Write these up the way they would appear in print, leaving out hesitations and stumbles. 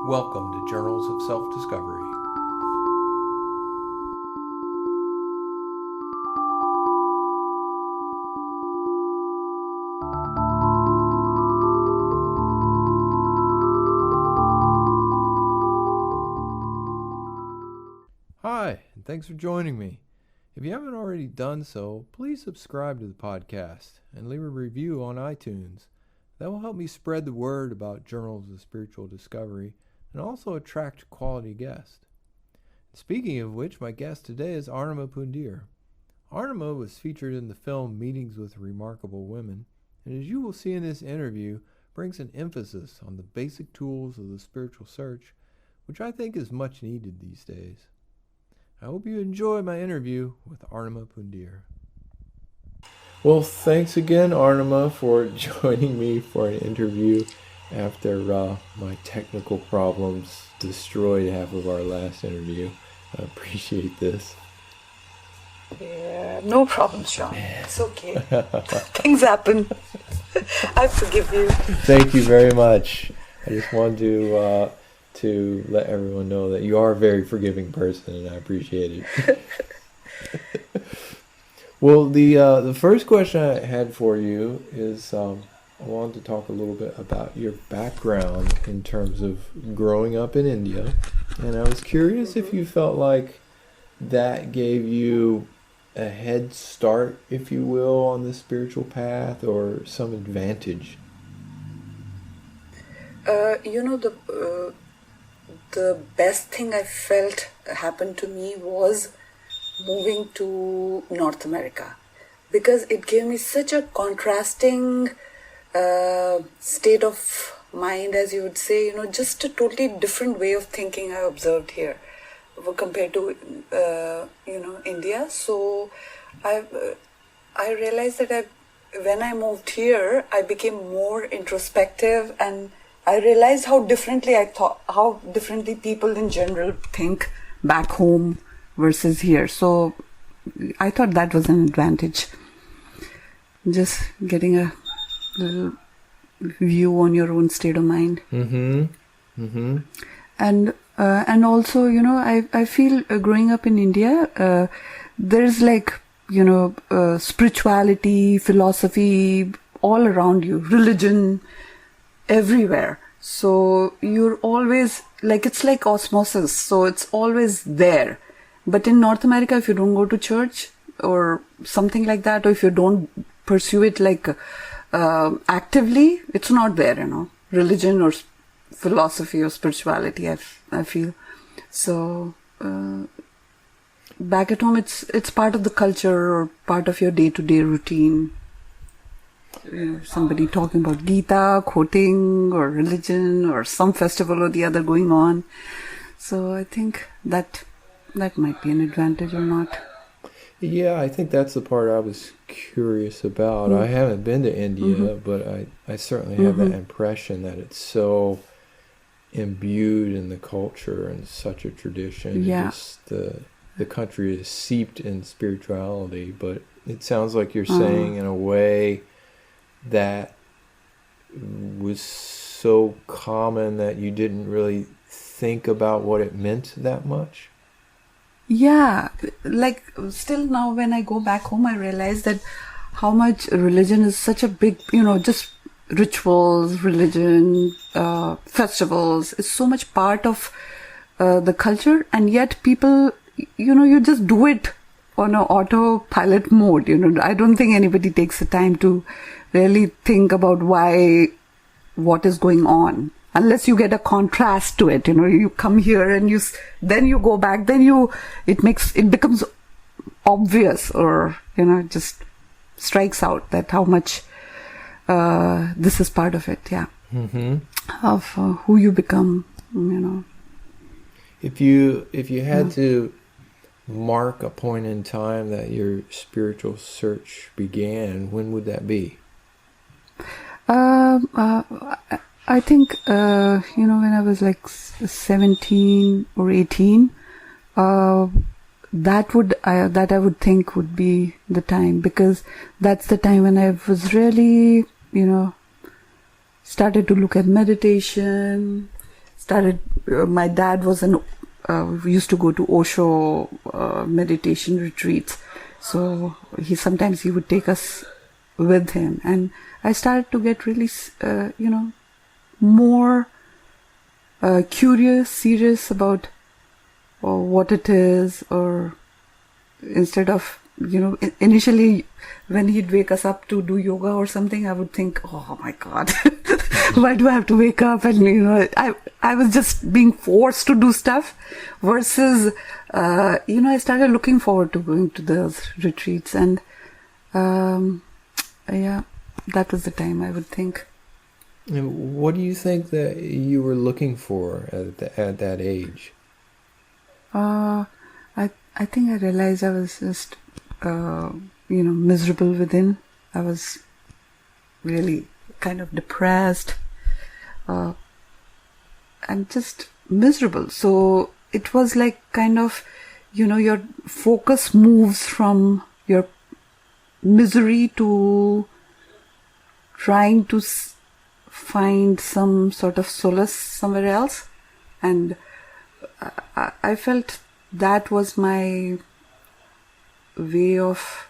Welcome to Journals of Self-Discovery. Hi, and thanks for joining me. If you haven't already done so, please subscribe to the podcast and leave a review on iTunes. That will help me spread the word about Journals of Spiritual Discovery and also attract quality guests. Speaking of which, my guest today is Anima Pundeer. Anima was featured in the film Meetings with Remarkable Women, and as you will see in this interview, brings an emphasis on the basic tools of the spiritual search, which I think is much needed these days. I hope you enjoy my interview with Anima Pundeer. Well, thanks again, Anima, for joining me for an interview after my technical problems destroyed half of our last interview. I appreciate this. Yeah, no problem, Sean. It's okay. Things happen. I forgive you. Thank you very much. I just wanted to let everyone know that you are a very forgiving person, and I appreciate it. Well, the first question I had for you is I wanted to talk a little bit about your background in terms of growing up in India, and I was curious if you felt like that gave you a head start, if you will, on the spiritual path or some advantage. The best thing I felt happened to me was moving to North America, because it gave me such a contrasting state of mind, as you would say, just a totally different way of thinking I observed here compared to, India. So I realized that when I moved here, I became more introspective, and I realized how differently people in general think back home versus here. So I thought that was an advantage. Just getting a little view on your own state of mind. Mm-hmm. Mm-hmm. And also, I feel growing up in India, there's spirituality, philosophy all around you, religion, everywhere. So you're always it's like osmosis. So it's always there. But in North America, if you don't go to church or something like that, or if you don't pursue it actively, it's not there, religion or philosophy or spirituality, I feel. So back at home, it's part of the culture or part of your day-to-day routine. Somebody talking about Gita, quoting, or religion, or some festival or the other going on. So I think that might be an advantage or not. Yeah, I think that's the part I was curious about. Mm-hmm. I haven't been to India, mm-hmm. but I certainly have that impression that it's so imbued in the culture and such a tradition. Yeah. Just the country is seeped in spirituality, but it sounds like you're saying in a way that was so common that you didn't really think about what it meant that much. Yeah, still now when I go back home, I realize that how much religion is such a big, just rituals, religion, festivals is so much part of the culture, and yet people, you just do it on an autopilot mode. I don't think anybody takes the time to really think about what is going on. Unless you get a contrast to it, you come here and then you go back, then it becomes obvious, or, just strikes out that how much, this is part of it. Yeah. Mm-hmm. Of who you become, If you had to mark a point in time that your spiritual search began, when would that be? I think, when I was 17 or 18, that I would think would be the time, because that's the time when I was really, started to look at meditation, my dad used to go to Osho meditation retreats. So sometimes he would take us with him. And I started to get really, more curious, serious about what it is, or instead of, initially when he'd wake us up to do yoga or something, I would think, oh my God, why do I have to wake up? And, I was just being forced to do stuff versus, I started looking forward to going to those retreats. And, that was the time, I would think. And what do you think that you were looking for at that age? I think I realized I was just, miserable within. I was really kind of depressed, and just miserable. So it was like kind of, your focus moves from your misery to trying to find some sort of solace somewhere else. And I felt that was my way of,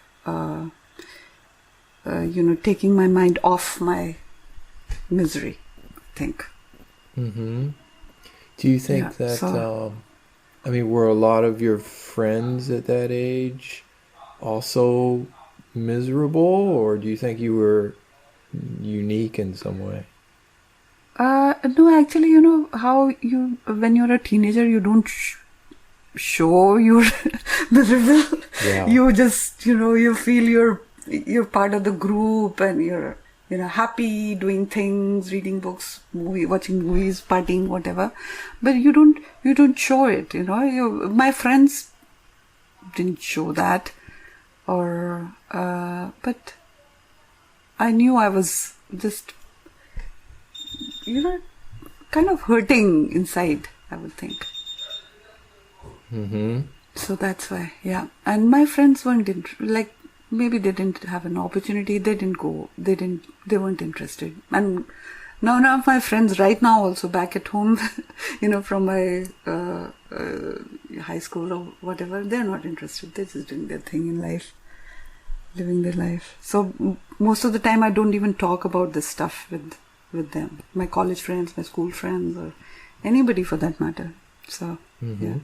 taking my mind off my misery, I think. Mm-hmm. Do you think were a lot of your friends at that age also miserable, or do you think you were unique in some way? No, actually, how when you're a teenager, you don't show you're miserable. Yeah. You just, you feel you're part of the group, and you're, happy doing things, reading books, watching movies, partying, whatever. But you don't show it, my friends didn't show that, but I knew I was just, kind of hurting inside, I would think. Mm-hmm. So that's why, yeah. And my friends maybe they didn't have an opportunity. They didn't go. They weren't interested. And none of my friends right now also back at home, from my high school or whatever, they're not interested. They're just doing their thing in life, living their life. So most of the time I don't even talk about this stuff with them. My college friends, my school friends, or anybody for that matter. So, yeah.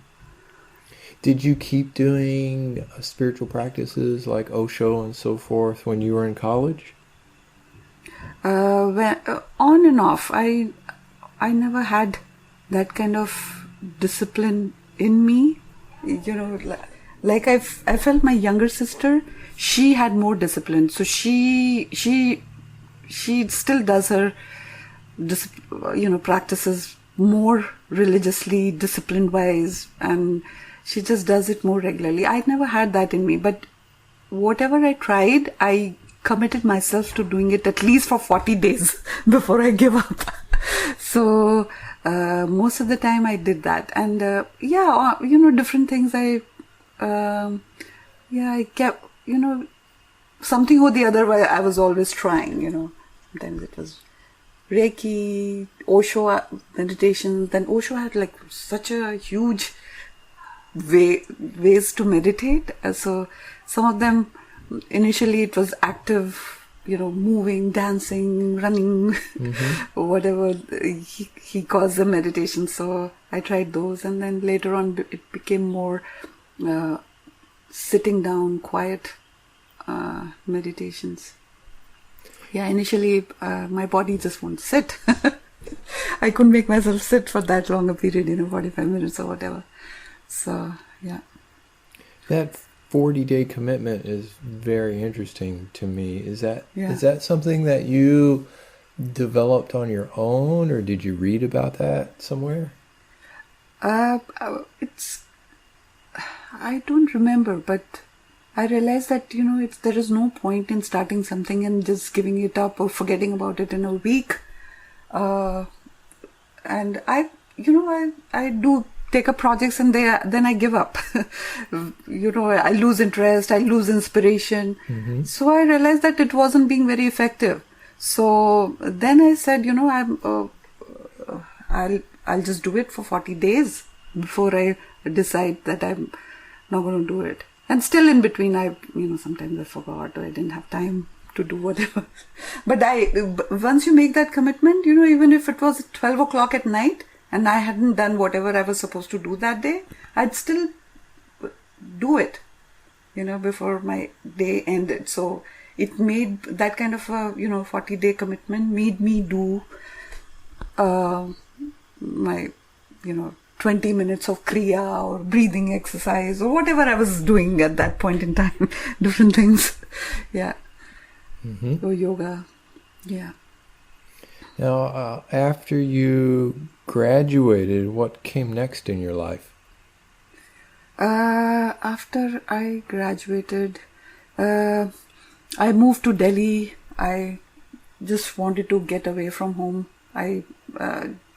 Did you keep doing spiritual practices like Osho and so forth when you were in college? On and off. I never had that kind of discipline in me. Like I felt my younger sister, she had more discipline. So she still does her, practices more religiously, discipline-wise, and she just does it more regularly. I never had that in me, but whatever I tried, I committed myself to doing it at least for 40 days before I give up. So most of the time I did that. And different things I kept, something or the other I was always trying, Sometimes it was Reiki, Osho meditations. Then Osho had like such a huge ways to meditate. So some of them, initially it was active, moving, dancing, running, whatever he calls the meditation. So I tried those, and then later on it became more sitting down, quiet meditations. Yeah, initially my body just won't sit. I couldn't make myself sit for that long a period, 45 minutes or whatever. So, yeah. That 40-day commitment is very interesting to me. Is that something that you developed on your own, or did you read about that somewhere? I don't remember, but I realized that, there is no point in starting something and just giving it up or forgetting about it in a week. And I do take up projects and then I give up. I lose interest, I lose inspiration. Mm-hmm. So I realized that it wasn't being very I'll just do it for 40 days before I decide that I'm not going to do it. And still in between, sometimes I forgot or I didn't have time to do whatever. But once you make that commitment, even if it was 12 o'clock at night and I hadn't done whatever I was supposed to do that day, I'd still do it, before my day ended. So it made that kind of a, 40-day commitment made me do my, 20 minutes of kriya or breathing exercise or whatever I was doing at that point in time. Different things. Yeah. Mm-hmm. Or yoga. Yeah. Now, after you graduated, what came next in your life? After I graduated, I moved to Delhi. I just wanted to get away from home. I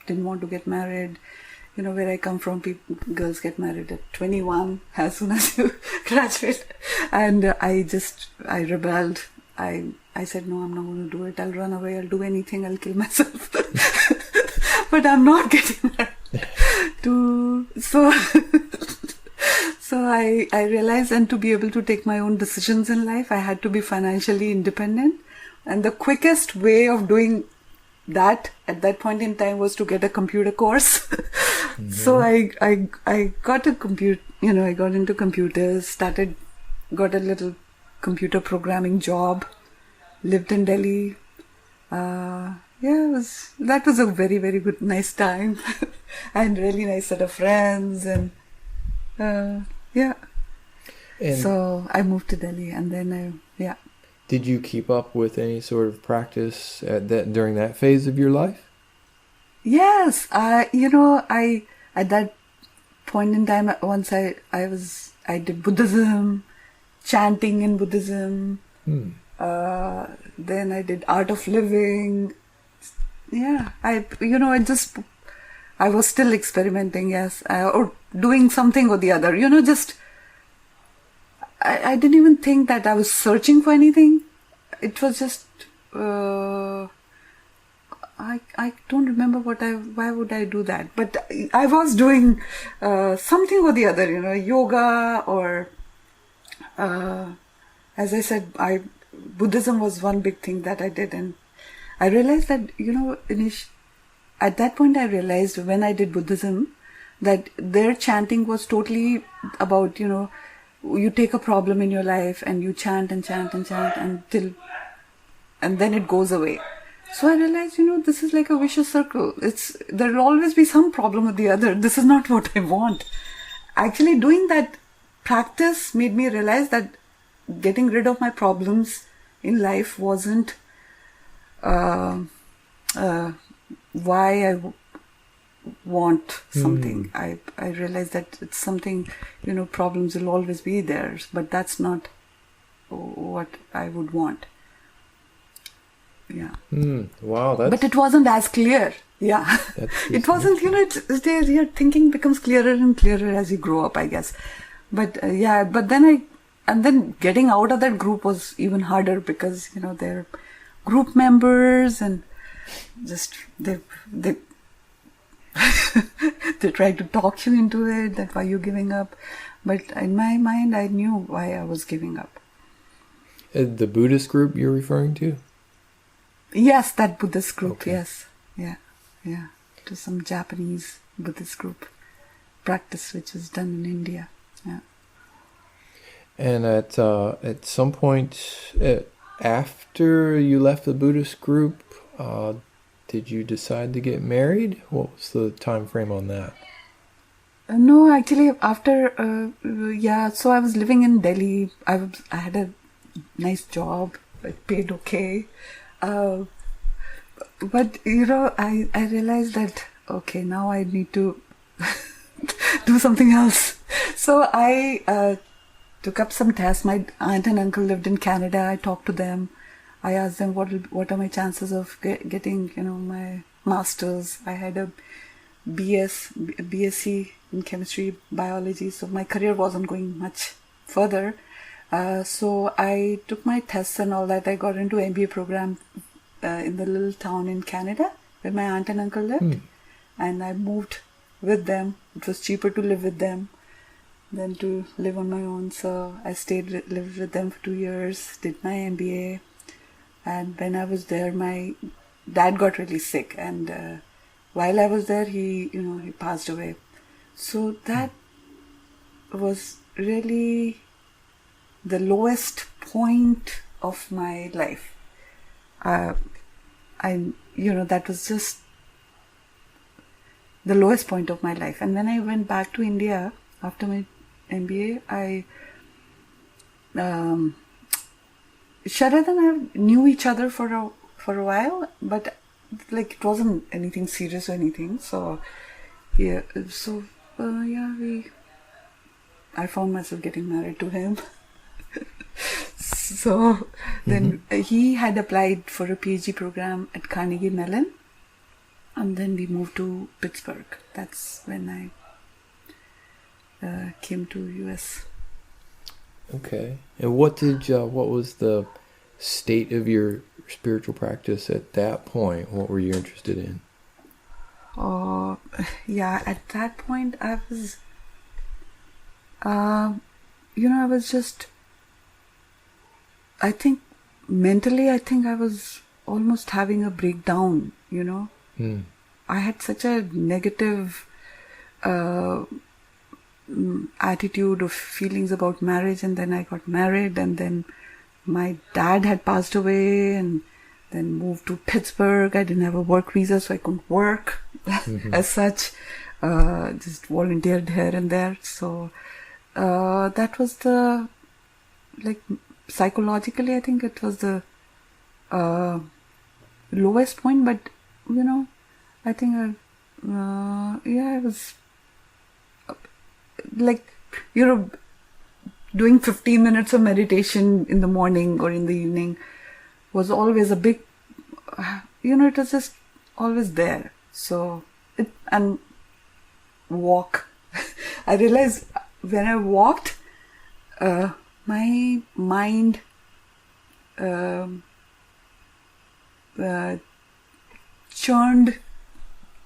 didn't want to get married. Where I come from, girls get married at 21 as soon as you graduate. And I rebelled. I said, no, I'm not going to do it. I'll run away. I'll do anything. I'll kill myself. But I'm not getting married. So I realized, and to be able to take my own decisions in life, I had to be financially independent. And the quickest way of doing that at that point in time was to get a computer course. Mm-hmm. So I got a computer, I got into computers, got a little computer programming job, lived in Delhi. That was a very, very good, nice time. And really nice set of friends and so I moved to Delhi and then Did you keep up with any sort of practice during that phase of your life? Yes, I at that point in time, once I did Buddhism, chanting in Buddhism. Then I did art of living. Yeah, I was still experimenting, yes, or doing something or the other. I didn't even think that I was searching for anything. It was just I don't remember why would I do that, but I was doing something or the other, yoga or as I said, Buddhism was one big thing that I did, and I realized that at that point I realized when I did Buddhism that their chanting was totally about you take a problem in your life and you chant and chant and chant and then it goes away. So I realized, this is like a vicious circle. There'll always be some problem with the other. This is not what I want. Actually, doing that practice made me realize that getting rid of my problems in life wasn't why I want something. I realized that it's something, problems will always be there, but that's not what I would want. Yeah. Wow. But it wasn't as clear. Yeah. It wasn't, your thinking becomes clearer and clearer as you grow up, I guess. But then getting out of that group was even harder because, they're group members and just they they try to talk you into it, that why you're giving up. But in my mind, I knew why I was giving up. The Buddhist group you're referring to? Yes, that Buddhist group, okay. Yes. Yeah. To some Japanese Buddhist group practice which is done in India. Yeah. And at some point after you left the Buddhist group, did you decide to get married? What was the time frame on that? No, actually, after so I was living in Delhi. I had a nice job. It paid okay. But I realized that okay, now I need to do something else. So I took up some tests. My aunt and uncle lived in Canada. I talked to them. I asked them what are my chances of getting my master's. I had a BSc in chemistry biology, so my career wasn't going much further. So I took my tests and all that. I got into MBA program in the little town in Canada where my aunt and uncle lived. and I moved with them. It was cheaper to live with them than to live on my own. So I lived with them for 2 years, did my MBA. And when I was there, my dad got really sick. And while I was there, he passed away. So that was really the lowest point of my life. That was just the lowest point of my life. And when I went back to India after my MBA, Sharad and I knew each other for a while, but like it wasn't anything serious or anything. So I found myself getting married to him. So then he had applied for a PhD program at Carnegie Mellon, and then we moved to Pittsburgh. That's when I came to US. Okay. And what was the state of your spiritual practice at that point? What were you interested in? At that point I was, I was just, I think mentally, I was almost having a breakdown, I had such a negative attitude of feelings about marriage, and then I got married, and then my dad had passed away, and then moved to Pittsburgh. I didn't have a work visa, so I couldn't work as such. Just volunteered here and there. So that was the, psychologically, I think it was the lowest point. But I think I was doing 15 minutes of meditation in the morning or in the evening was always a big, it was just always there. So, and walk. I realized when I walked, my mind churned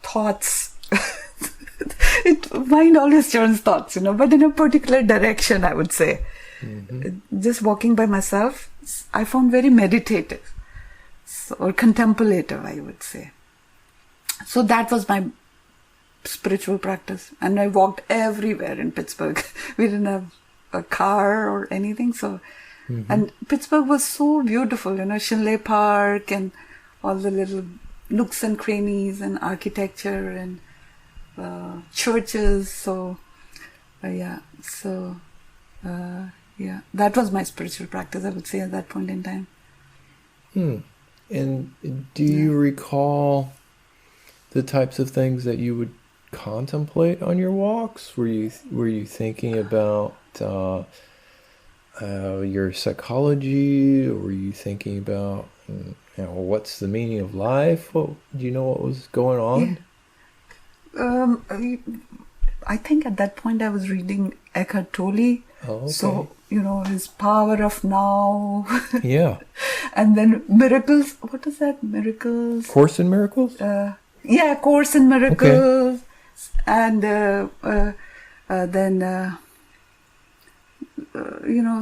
thoughts. Mind always churns thoughts, but in a particular direction, I would say. Just walking by myself, I found very meditative or contemplative, I would say. So that was my spiritual practice. And I walked everywhere in Pittsburgh. We didn't have a car or anything. So, and Pittsburgh was so beautiful, Shinley Park and all the little nooks and crannies and architecture and churches. So, that was my spiritual practice, I would say, at that point in time. And do you recall the types of things that you would contemplate on your walks? Were you thinking about your psychology, or were you thinking about what's the meaning of life? Do you know what was going on? I think at that point I was reading Eckhart Tolle. Oh, okay. So, his Power of Now. Yeah. And then Miracles. What is that? Miracles? Course in Miracles? Course in Miracles. Okay. And then,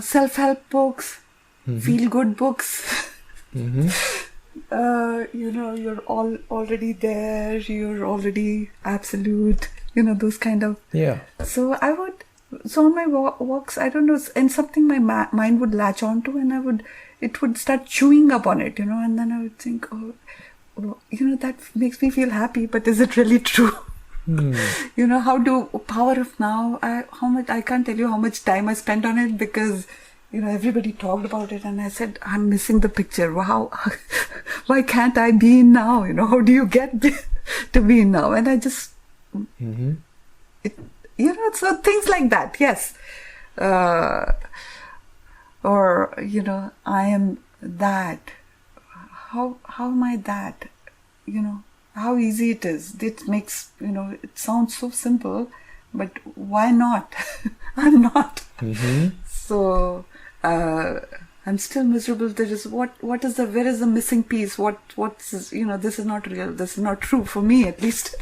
self-help books, feel-good books. You're already there, you're already absolute, those kind of. Yeah. So on my walks, I don't know, and something my mind would latch onto, and it would start chewing up on it, and then I would think, that makes me feel happy, but is it really true? Power of Now, I can't tell you how much time I spent on it, because everybody talked about it, and I said, I'm missing the picture. Wow, why can't I be in now? How do you get to be in now? And I just, so things like that, yes. Or, I am that. How am I that? How easy it is. It makes, it sounds so simple, but why not? I'm not. So, I'm still miserable. There is where is the missing piece? What's, this is not real. This is not true for me, at least.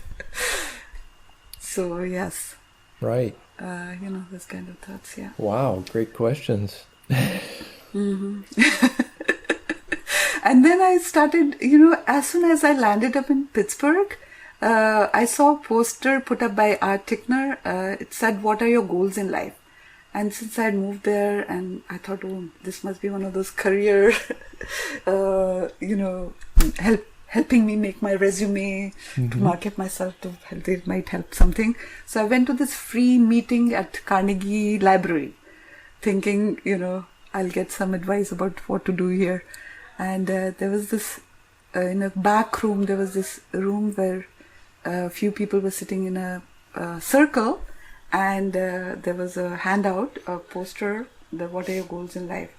So, yes. Right. Those kind of thoughts, yeah. Wow, great questions. Mm-hmm. And then I started, as soon as I landed up in Pittsburgh, I saw a poster put up by Art Tickner. It said, "What are your goals in life?" And since I had moved there, and I thought, oh, this must be one of those career, helping me make my resume, to market myself, it might help something. So I went to this free meeting at Carnegie Library, thinking, I'll get some advice about what to do here. And there was this, in a back room, there was this room where a few people were sitting in a circle, and there was a handout, a poster, what are your goals in life?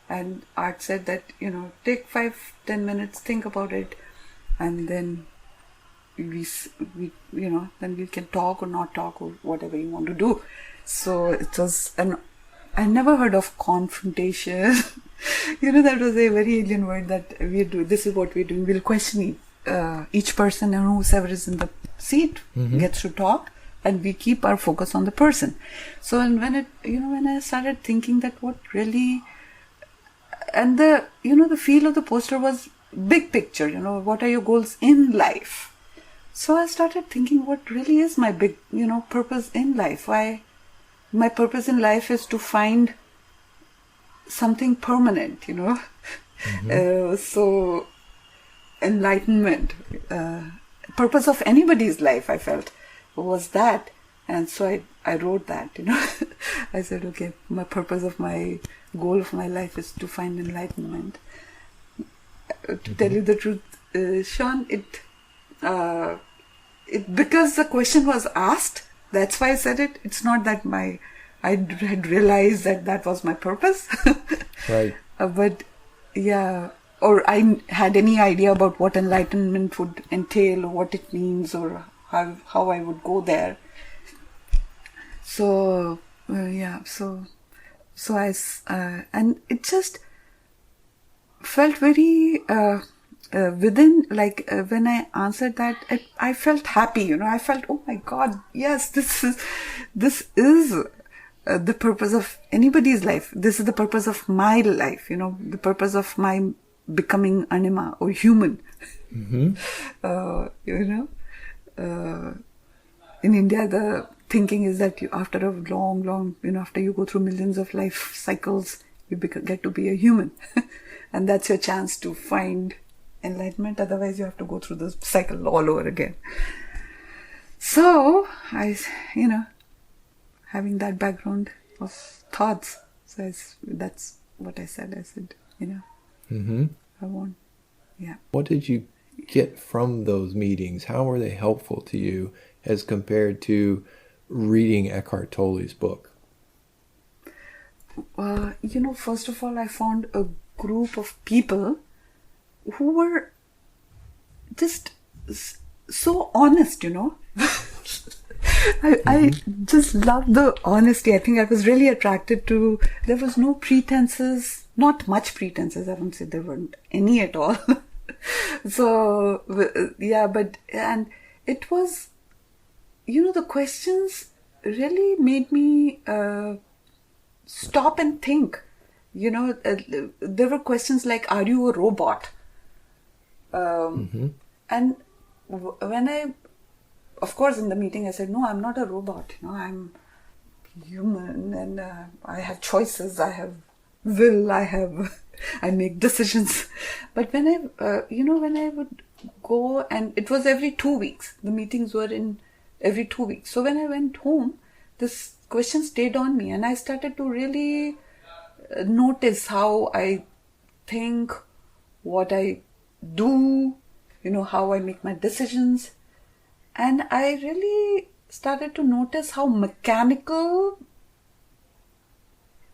And Art said that, take 5-10 minutes, think about it, and then then we can talk or not talk or whatever you want to do. So it was I never heard of confrontation. That was a very alien word that we do. This is what we're doing. We'll question each person, and whoever is in the seat gets to talk, and we keep our focus on the person. So, and when I started thinking that what really, and the feel of the poster was big picture, what are your goals in life? So I started thinking, what really is my big, purpose in life? My purpose in life is to find something permanent, so enlightenment, purpose of anybody's life, I felt, was that. And so I wrote that, I said, okay, my goal of my life is to find enlightenment. To tell you the truth, Sean, because the question was asked, that's why I said it. It's not that I had realized that was my purpose. Right. But yeah, or I had any idea about what enlightenment would entail, or what it means, or how I would go there. So so I and it just felt very within, like when I answered that, I felt happy. I felt, oh my God, yes, this is the purpose of anybody's life. This is the purpose of my life. The purpose of my becoming anima or human. Mm-hmm. In India, the thinking is that after a long, after you go through millions of life cycles, you get to be a human. And that's your chance to find enlightenment. Otherwise, you have to go through the cycle all over again. So, having that background of thoughts, so that's what I said. I said, I want, yeah. What did you get from those meetings? How were they helpful to you as compared to reading Eckhart Tolle's book? First of all, I found a group of people who were just so honest, I just loved the honesty. I think I was really attracted to, there was no pretenses, not much pretenses. I won't say there weren't any at all. So, yeah, and it was, the questions really made me stop and think. There were questions like, are you a robot? And when of course, in the meeting, I said, no, I'm not a robot. I'm human, and I have choices. I have will. I make decisions. But when when I would go, and it was every 2 weeks. The meetings were in every 2 weeks. So when I went home, this question stayed on me, and I started to really notice how I think, what I do, how I make my decisions. And I really started to notice how mechanical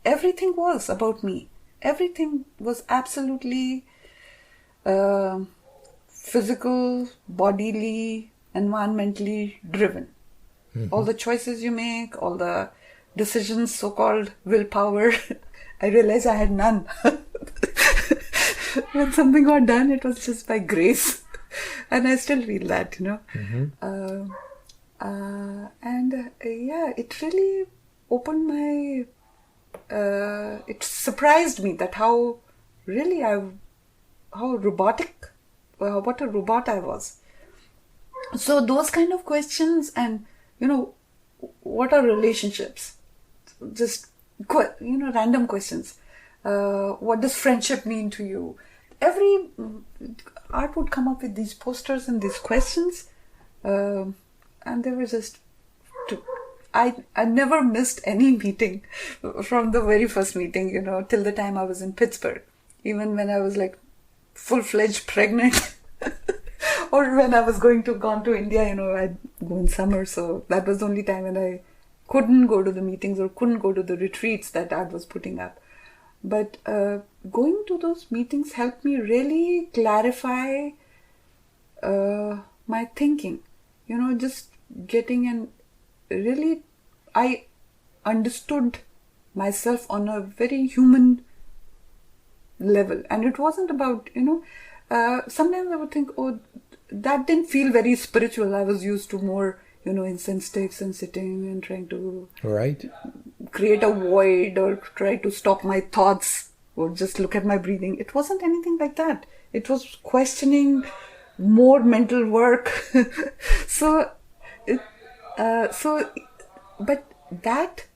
everything was about me. Everything was absolutely physical, bodily, environmentally driven. Mm-hmm. All the choices you make, all the decisions, so-called willpower, I realized I had none. when something got done, it was just by grace. And I still feel that, yeah, it really opened my, it surprised me that how robotic, what a robot I was. So those kind of questions, and, what are relationships? Just, random questions. What does friendship mean to you? Every art would come up with these posters and these questions, and they were just. I never missed any meeting from the very first meeting, till the time I was in Pittsburgh. Even when I was like full-fledged pregnant, or when I was gone to India, I'd go in summer, so that was the only time when I couldn't go to the meetings or couldn't go to the retreats that art was putting up. But going to those meetings helped me really clarify my thinking. Just getting an really, I understood myself on a very human level. And it wasn't about, sometimes I would think, oh, that didn't feel very spiritual. I was used to more, incense sticks and sitting and trying to create a void or try to stop my thoughts or just look at my breathing. It wasn't anything like that. It was questioning, more mental work. But that,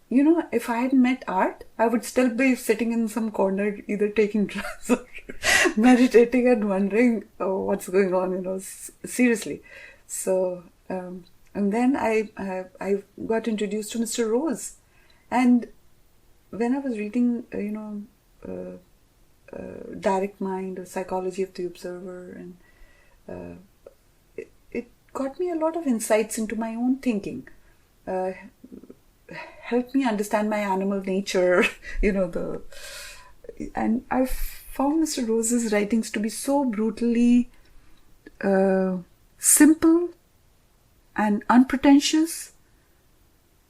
if I had met art, I would still be sitting in some corner, either taking drugs or meditating and wondering, oh, what's going on, seriously. So, and then I got introduced to Mr. Rose. And when I was reading, Direct Mind or Psychology of the Observer, and it got me a lot of insights into my own thinking. Helped me understand my animal nature, and I found Mr. Rose's writings to be so brutally simple and unpretentious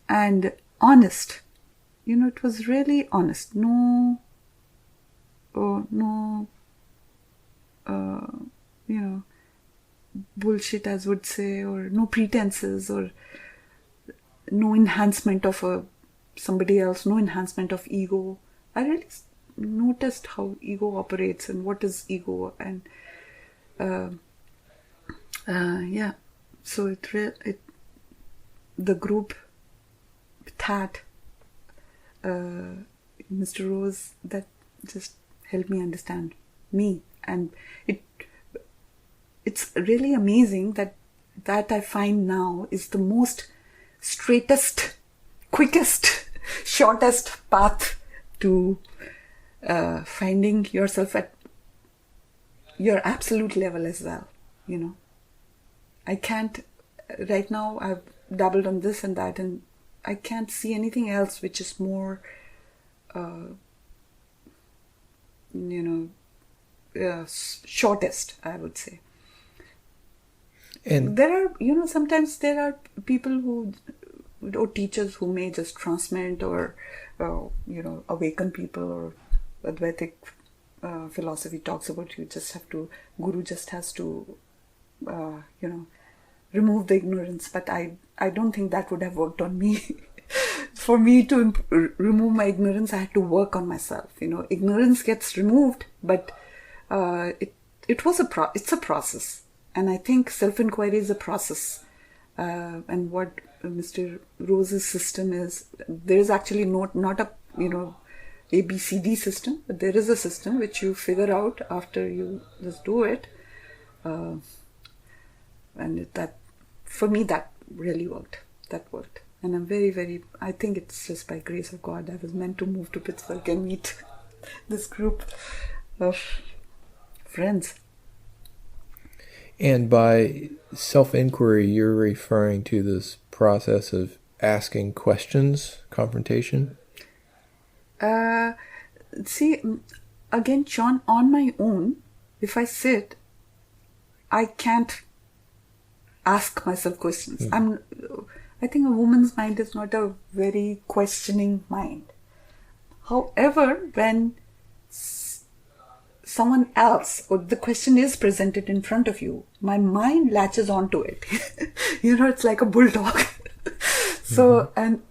and honest. It was really honest. No, bullshit, as would say, or no pretenses, or no enhancement of somebody else, no enhancement of ego. I really noticed how ego operates and what is ego, and so the group that Mr. Rose, that just helped me understand me, and it's really amazing that I find now is the most straightest, quickest, shortest path to finding yourself at your absolute level as well. I can't, right now I've dabbled on this and that, and I can't see anything else which is more, shortest, I would say. And there are, sometimes there are people or teachers who may just transmit or, awaken people, or Advaitic philosophy talks about Guru just has to, remove the ignorance. But I don't think that would have worked on me. For me to remove my ignorance, I had to work on myself. Ignorance gets removed, but it's a process. And I think self-inquiry is a process. And what Mr. Rose's system is, there is actually not a, ABCD system, but there is a system which you figure out after you just do it. And that, for me, that really worked. That worked. And I'm very, very, I think it's just by grace of God, I was meant to move to Pittsburgh and meet this group of friends. And by self-inquiry, you're referring to this process of asking questions, confrontation? See, again, John, on my own, if I sit, I can't ask myself questions. I think a woman's mind is not a very questioning mind. However, when someone else, or the question is presented in front of you, my mind latches onto it. It's like a bulldog. So, and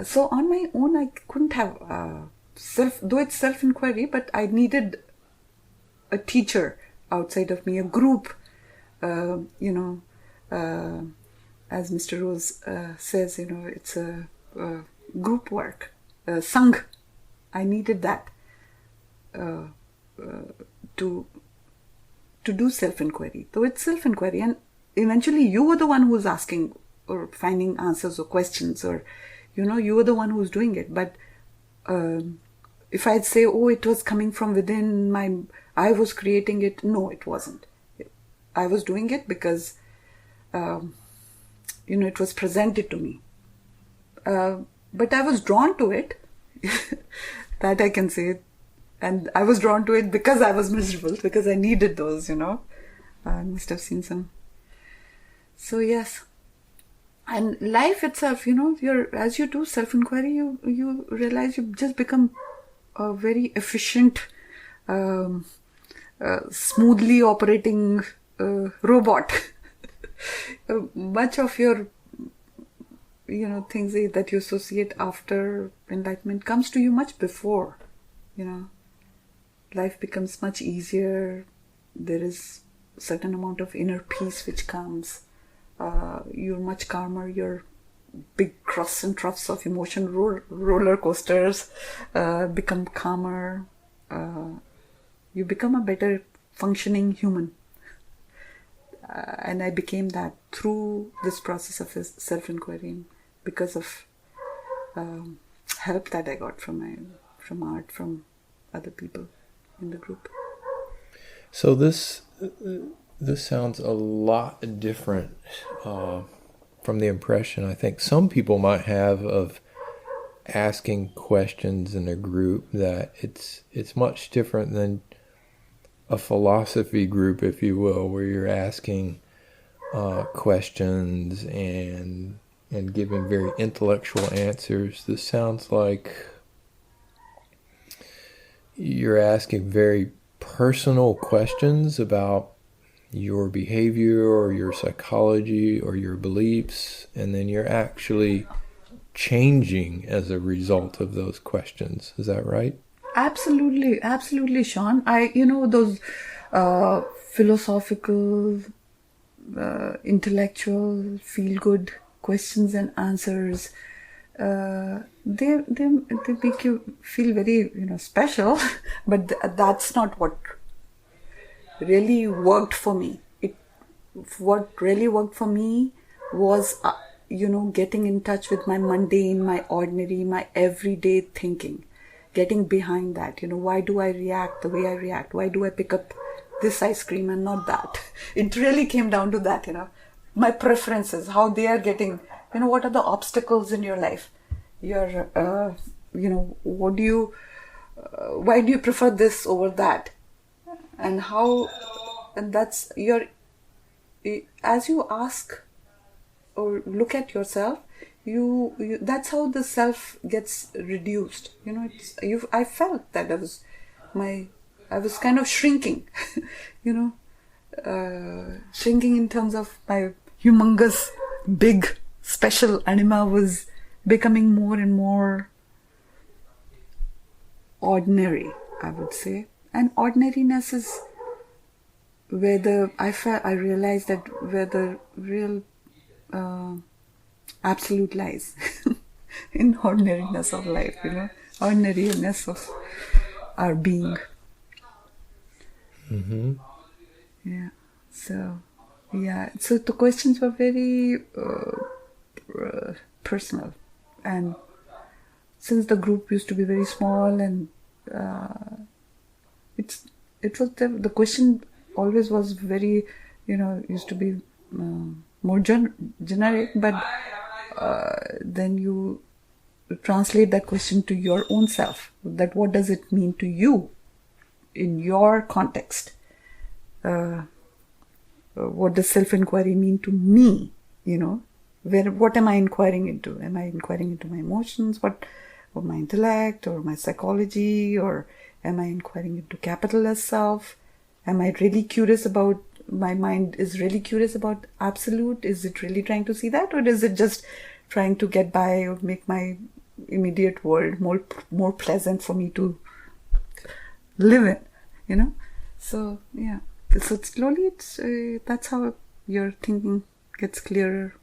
so on my own, I couldn't have though it's self-inquiry, but I needed a teacher outside of me, a group, as Mr. Rose says, it's a group work, Sangh. I needed that to do self-inquiry. Though it's self-inquiry, and eventually you are the one who's asking or finding answers or questions, or, you are the one who's doing it. But if I'd say, oh, it was coming from within I was creating it. No, it wasn't. I was doing it because, it was presented to me. But I was drawn to it. That I can say. And I was drawn to it because I was miserable, because I needed those, I must have seen some. So yes. And life itself, as you do self-inquiry, you realize you just become a very efficient, smoothly operating robot. Much of your, things that you associate after enlightenment comes to you much before, Life becomes much easier. There is a certain amount of inner peace which comes. You're much calmer. Your big troughs and troughs of emotion, roller coasters, become calmer. You become a better functioning human. And I became that through this process of self-inquiry, because of help that I got from art, from other people in the group. So this sounds a lot different from the impression I think some people might have of asking questions in a group, that it's much different than a philosophy group, if you will, where you're asking questions and giving very intellectual answers. This sounds like you're asking very personal questions about your behavior or your psychology or your beliefs, and then you're actually changing as a result of those questions. Is that right? Absolutely, Sean. Those philosophical, intellectual, feel-good questions and answers, they make you feel very, special, but that's not what really worked for me. What really worked for me was, getting in touch with my mundane, my ordinary, my everyday thinking. Getting behind that, why do I react the way I react? Why do I pick up this ice cream and not that? It really came down to that, my preferences, how they are getting, what are the obstacles in your life? Your, what do you, why do you prefer this over that? And that's as you ask or look at yourself, you that's how the self gets reduced. I felt that I was kind of shrinking, shrinking in terms of my humongous, big, special anima was becoming more and more ordinary, I would say. And ordinariness is where I realized that where the real absolute lies in ordinariness of life, ordinariness of our being. Mm-hmm. Yeah. So the questions were very personal, and since the group used to be very small, and it was the question always was very, used to be more generic, but then you translate that question to your own self. That what does it mean to you in your context? What does self-inquiry mean to me? What am I inquiring into? Am I inquiring into my emotions, or my intellect, or my psychology, or Am I inquiring into capital as self? Am I really curious about, my mind is really curious about absolute? Is it really trying to see that? Or is it just trying to get by or make my immediate world more pleasant for me to live in, you know? So, yeah. So slowly that's how your thinking gets clearer.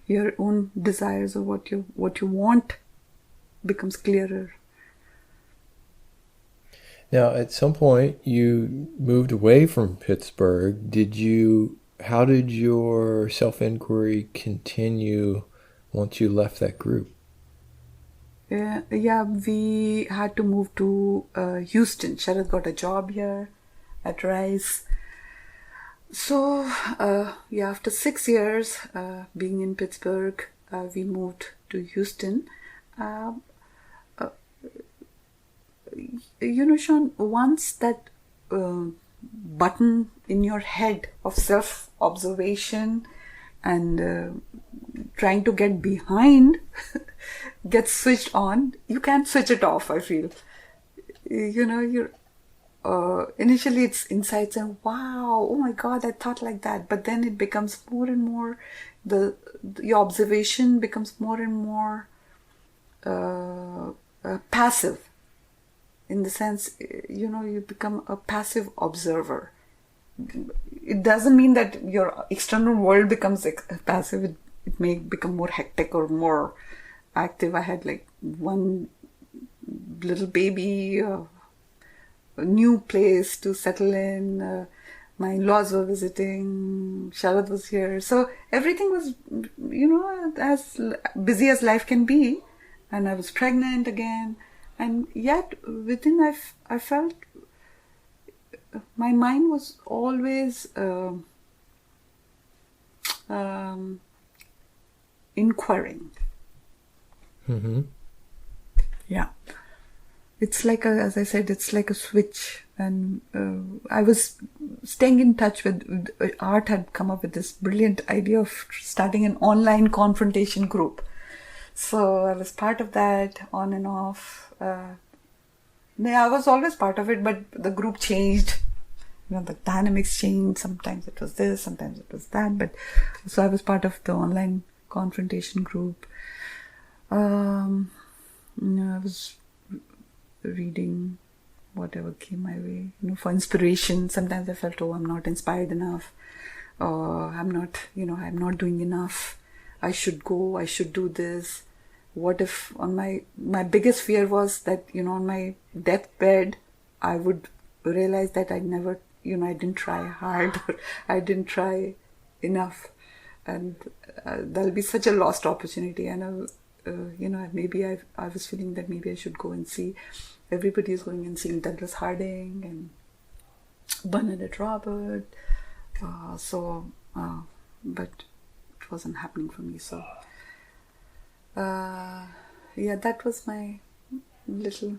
Your own desires or what you want becomes clearer. Now, at some point, you moved away from Pittsburgh. How did your self-inquiry continue once you left that group? Yeah, we had to move to Houston. Sharad got a job here at Rice. So, after 6 years being in Pittsburgh, we moved to Houston. Sean, once that button in your head of self-observation and trying to get behind gets switched on, you can't switch it off, I feel. You're initially it's insights and wow, oh my God, I thought like that. But then it becomes more and more, your observation becomes more and more passive. In the sense, you become a passive observer. It doesn't mean that your external world becomes passive. It may become more hectic or more active. I had like one little baby, a new place to settle in. My in-laws were visiting. Sharad was here. So everything was, as busy as life can be. And I was pregnant again. And yet within I felt my mind was always inquiring. Mm-hmm. Yeah. It's like as I said, it's like a switch. And I was staying in touch with Art had come up with this brilliant idea of starting an online confrontation group. So I was part of that on and off. I was always part of it, but the group changed. The dynamics changed. Sometimes it was this, sometimes it was that. But so I was part of the online confrontation group. I was reading whatever came my way, for inspiration. Sometimes I felt, I'm not inspired enough. I'm not doing enough. I should go, I should do this. What if on my biggest fear was that, on my deathbed, I would realize that I never, I didn't try hard, I didn't try enough. And there'll be such a lost opportunity. And, maybe I was feeling that maybe I should go and see, everybody is going and seeing Douglas Harding and Bernadette Robert. But it wasn't happening for me. So, that was my little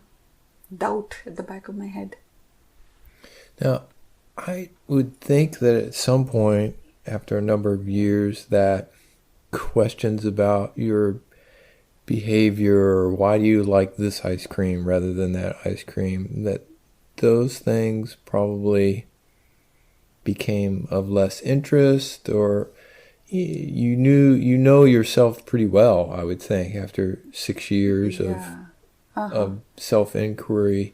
doubt at the back of my head. Now, I would think that at some point, after a number of years, that questions about your behavior or why do you like this ice cream rather than that ice cream, that those things probably became of less interest, or you know yourself pretty well, I would think, after 6 years of self-inquiry.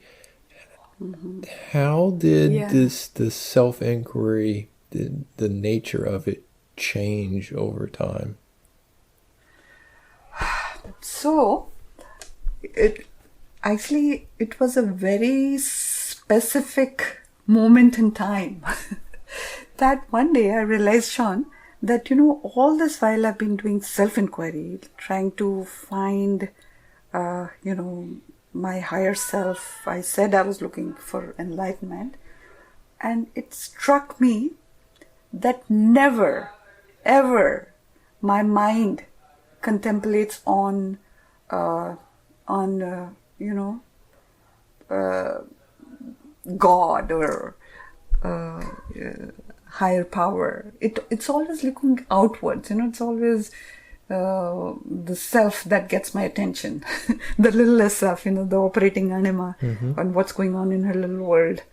Mm-hmm. How did this self-inquiry, the nature of it, change over time? So, it was a very specific moment in time. That one day I realized, Sean, that, all this while I've been doing self-inquiry, trying to find, my higher self. I said I was looking for enlightenment. And it struck me that never, ever my mind contemplates on God or higher power. It's always looking outwards. It's always the self that gets my attention, the littlest self, the operating anima, and what's going on in her little world.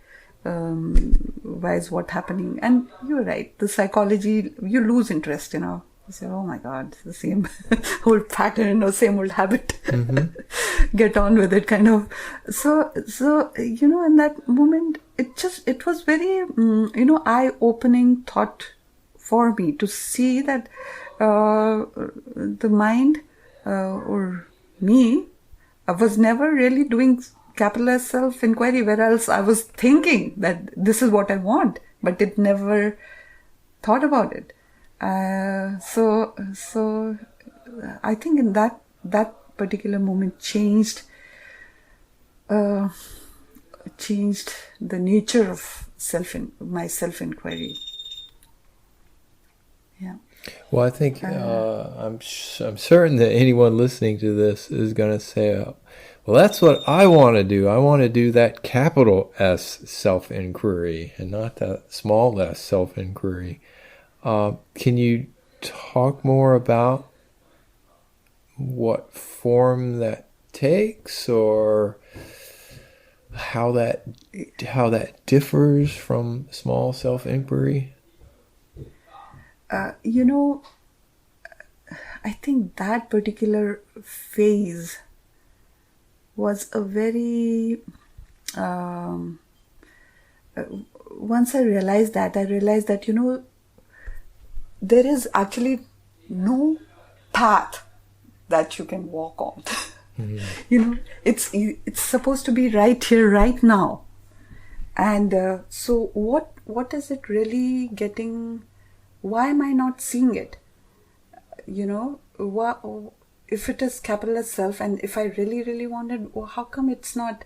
Why is what happening? And you're right, the psychology, you lose interest, You say, oh my God, the same old pattern or same old habit. Get on with it, kind of. So, in that moment, it was very, eye-opening thought for me to see that the mind or me was never really doing capital S self-inquiry, where else I was thinking that this is what I want, but it never thought about it. So I think in that particular moment changed the nature of my self-inquiry. Yeah. Well, I think I'm certain that anyone listening to this is going to say, well, that's what I want to do. I want to do that capital S self-inquiry and not that small s self-inquiry. Can you talk more about what form that takes, or how that differs from small self-inquiry? I think that particular phase was a very once I realized that there is actually no path that you can walk on. It's supposed to be right here, right now. And so what is it really getting? Why am I not seeing it? If it is capital S self, and if I really, really wanted, how come it's not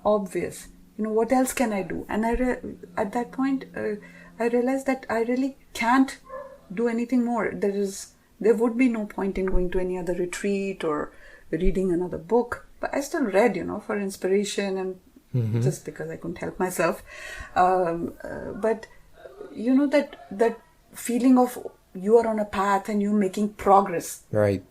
obvious? What else can I do? And at that point, I realized that I really can't do anything more. There would be no point in going to any other retreat or reading another book. But I still read, for inspiration and just because I couldn't help myself. But that feeling of you are on a path and you're making progress. Right.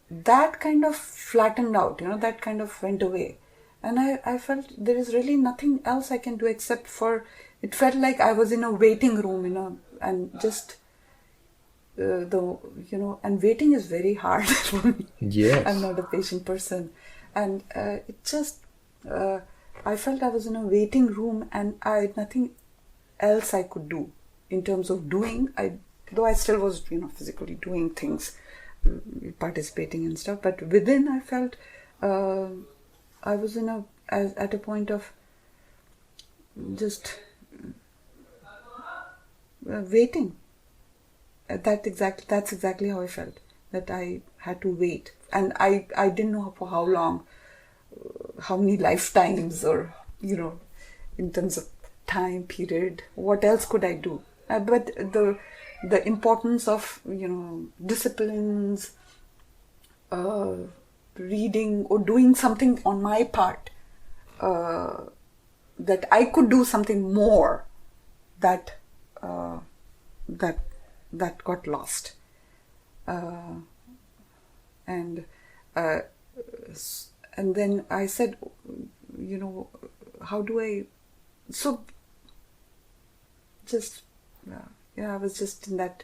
That kind of flattened out, that kind of went away. And I felt there is really nothing else I can do except for, it felt like I was in a waiting room, and just, and waiting is very hard for me. Yes. I'm not a patient person. And it just, I felt I was in a waiting room and I had nothing else I could do in terms of doing. Though I still was, physically doing things, participating and stuff, but within I felt I was at a point of just waiting. That's exactly how I felt, that I had to wait, and I didn't know for how long, how many lifetimes, or in terms of time period, what else could I do? But the importance of disciplines, reading or doing something on my part, that I could do something more, that got lost, and then I said, how do I? So just I was just in that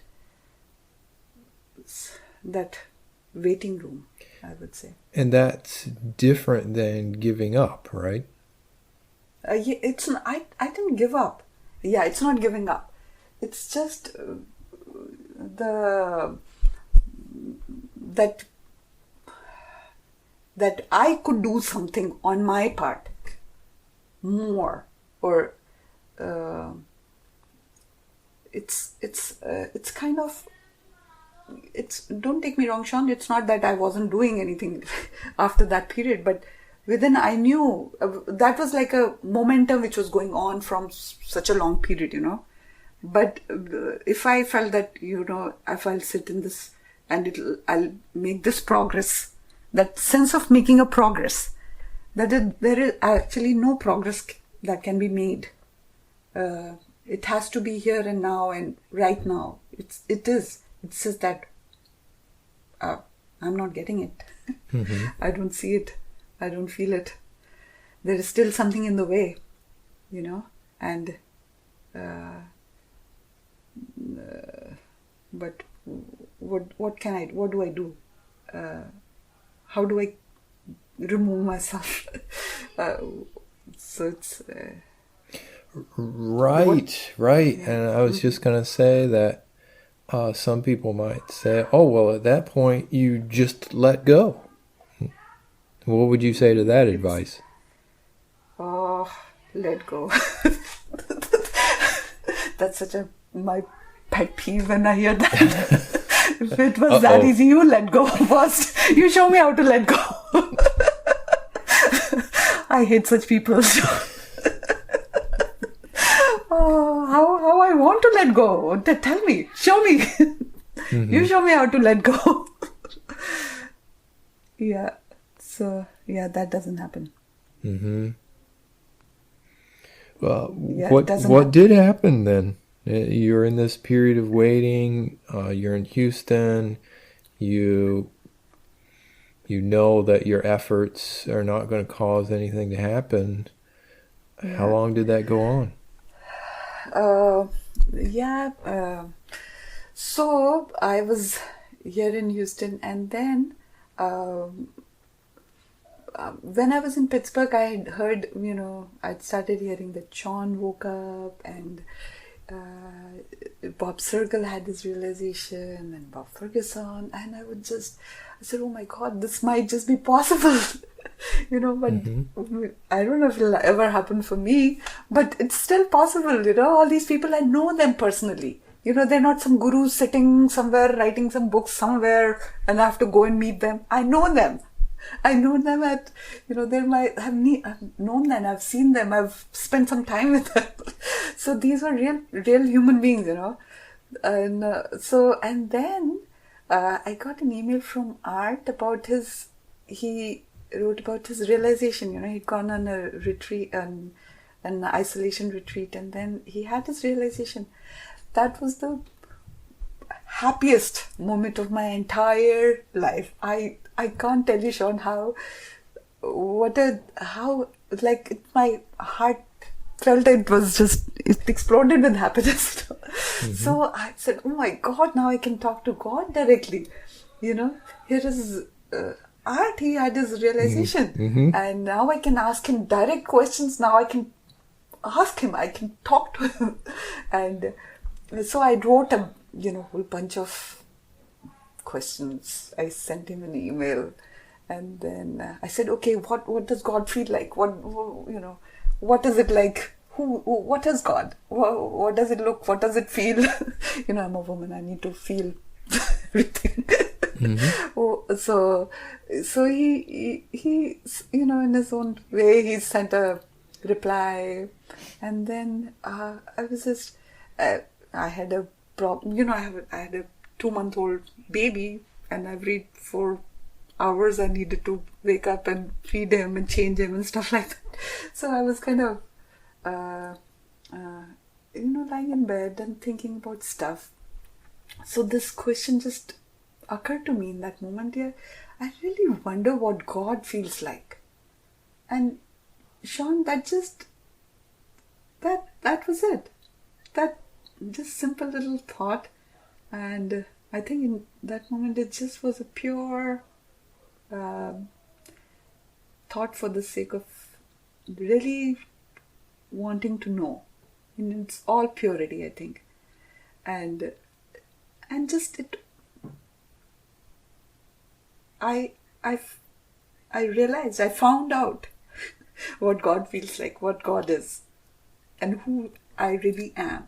waiting room, I would say. And that's different than giving up, right? It's not, I didn't give up. Yeah, it's not giving up. It's just that I could do something on my part more, or it's kind of, don't take me wrong, Sean, it's not that I wasn't doing anything after that period, but within I knew that was like a momentum which was going on from such a long period, but if I felt that, if I'll sit in this and I'll make this progress, that sense of making a progress, that there is actually no progress that can be made. It has to be here and now and right now. It is. It's just that I'm not getting it. Mm-hmm. I don't see it. I don't feel it. There is still something in the way, and but what do I do? How do I remove myself? So it's right. Yeah. And I was just going to say that some people might say, oh, well, at that point, you just let go. What would you say to that advice? Let go. That's my pet peeve when I hear that. If it was that easy, you let go first. You show me how to let go. I hate such people. How I want to let go. Tell me. Show me. Mm-hmm. You show me how to let go. Yeah. So, that doesn't happen. Mm-hmm. Well, Yeah, what did happen then? You're in this period of waiting. You're in Houston. You know that your efforts are not going to cause anything to happen. Yeah. How long did that go on? So I was here in Houston, and then when I was in Pittsburgh, I had heard, I'd started hearing that Sean woke up, and Bob Sergel had this realization, and Bob Ferguson, and I said, oh my God, this might just be possible, but Mm-hmm. I don't know if it'll ever happen for me, but it's still possible, all these people, I know them personally. They're not some gurus sitting somewhere writing some books somewhere and I have to go and meet them. I know them. I know them I've known them, I've seen them, I've spent some time with them. So these were real human beings, And then I got an email from Art about he wrote about his realization, he'd gone on a retreat, an isolation retreat, and then he had his realization. That was the happiest moment of my entire life. I can't tell you, Sean, my heart felt it exploded with happiness. Mm-hmm. So I said, oh my God, now I can talk to God directly. Here is Art, he had his realization. Mm-hmm. And now I can ask him direct questions. Now I can ask him, I can talk to him. And so I wrote a whole bunch of questions. I sent him an email, and then I said, okay, what does God feel like? What is it like? What is God? What does it look? What does it feel? I'm a woman. I need to feel everything. Mm-hmm. So he in his own way, he sent a reply, and then I was just. I had a problem, I had a 2-month-old baby, and every 4 hours I needed to wake up and feed him and change him and stuff like that. So I was kind of, lying in bed and thinking about stuff. So this question just occurred to me in that moment. Yeah, I really wonder what God feels like. And Sean, that was it. That just simple little thought, and I think in that moment it just was a pure thought for the sake of really wanting to know, and it's all purity, I think, and just it. I realized, I found out what God feels like, what God is, and who I really am.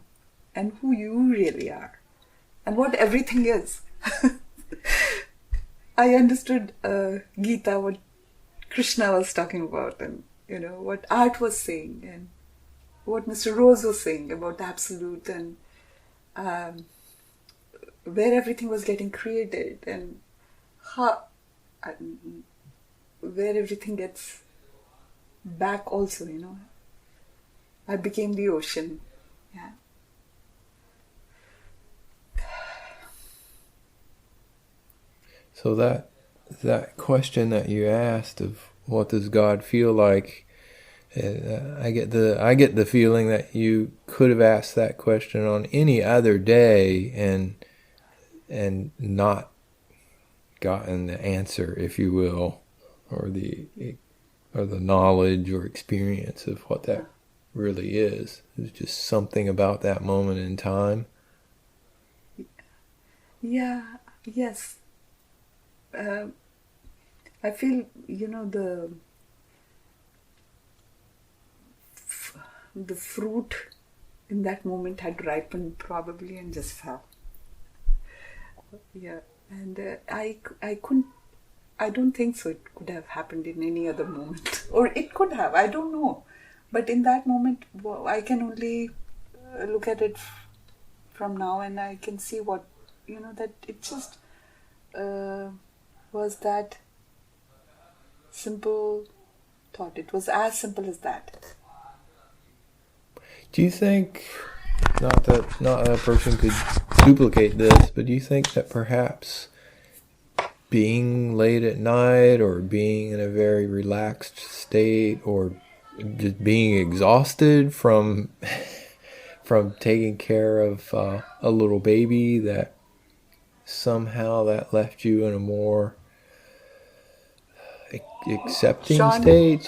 And who you really are, and what everything is. I understood Gita, what Krishna was talking about, and what Art was saying, and what Mr. Rose was saying about the absolute, and where everything was getting created, and where everything gets back also. I became the ocean. Yeah. So that question that you asked of what does God feel like, I get the feeling that you could have asked that question on any other day and not gotten the answer, if you will, or the knowledge or experience of what that really is. It's just something about that moment in time. Yeah, yes. I feel, the fruit in that moment had ripened probably and just fell. Yeah, and I don't think so. It could have happened in any other moment, or it could have. I don't know, but in that moment, I can only look at it from now, and I can see what that it just was that simple thought. It was as simple as that. Do you think, not that a person could duplicate this, but do you think that perhaps being late at night or being in a very relaxed state or just being exhausted from taking care of a little baby, that somehow that left you in a more accepting state?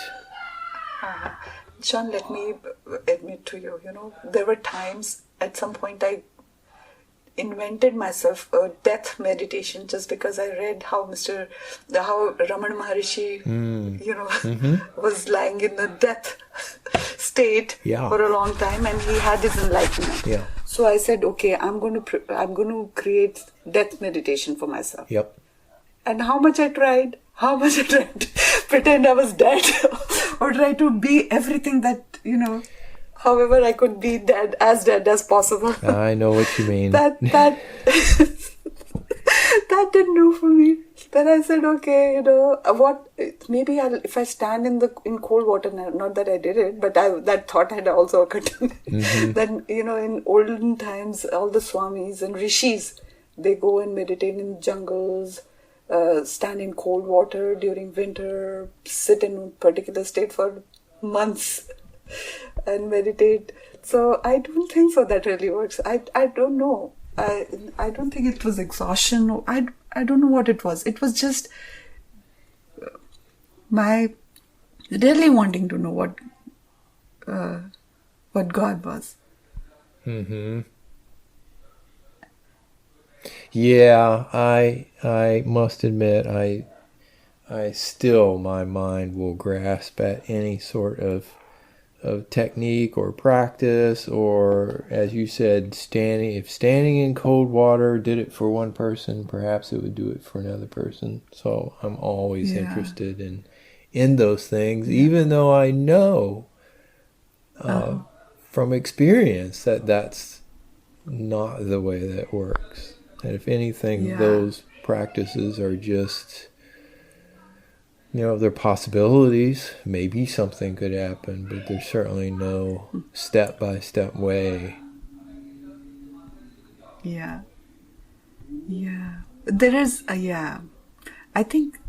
Sean, let me admit to you, there were times at some point I invented myself a death meditation just because I read how Ramana Maharishi, was lying in the death state for a long time, and he had his enlightenment. Yeah. So I said, okay, I'm going to create death meditation for myself. Yep. And how much I tried to pretend I was dead or try to be everything that, however I could be as dead as possible. I know what you mean. That that didn't do for me. Then I said, okay, what? Maybe if I stand in cold water, not that I did it, but that thought had also occurred to me. Mm-hmm. Then in olden times, all the swamis and rishis, they go and meditate in jungles. Stand in cold water during winter, sit in a particular state for months and meditate. So I don't think so that really works. I don't know. I don't think it was exhaustion. I don't know what it was. It was just my really wanting to know what God was. Mm-hmm. Yeah, I must admit, I still, my mind will grasp at any sort of technique or practice, or as you said, if standing in cold water did it for one person, perhaps it would do it for another person. So I'm always interested in those things, even though I know from experience that that's not the way that works. And if anything, those practices are just, they're possibilities. Maybe something could happen, but there's certainly no step-by-step way. Yeah. Yeah. There is, I think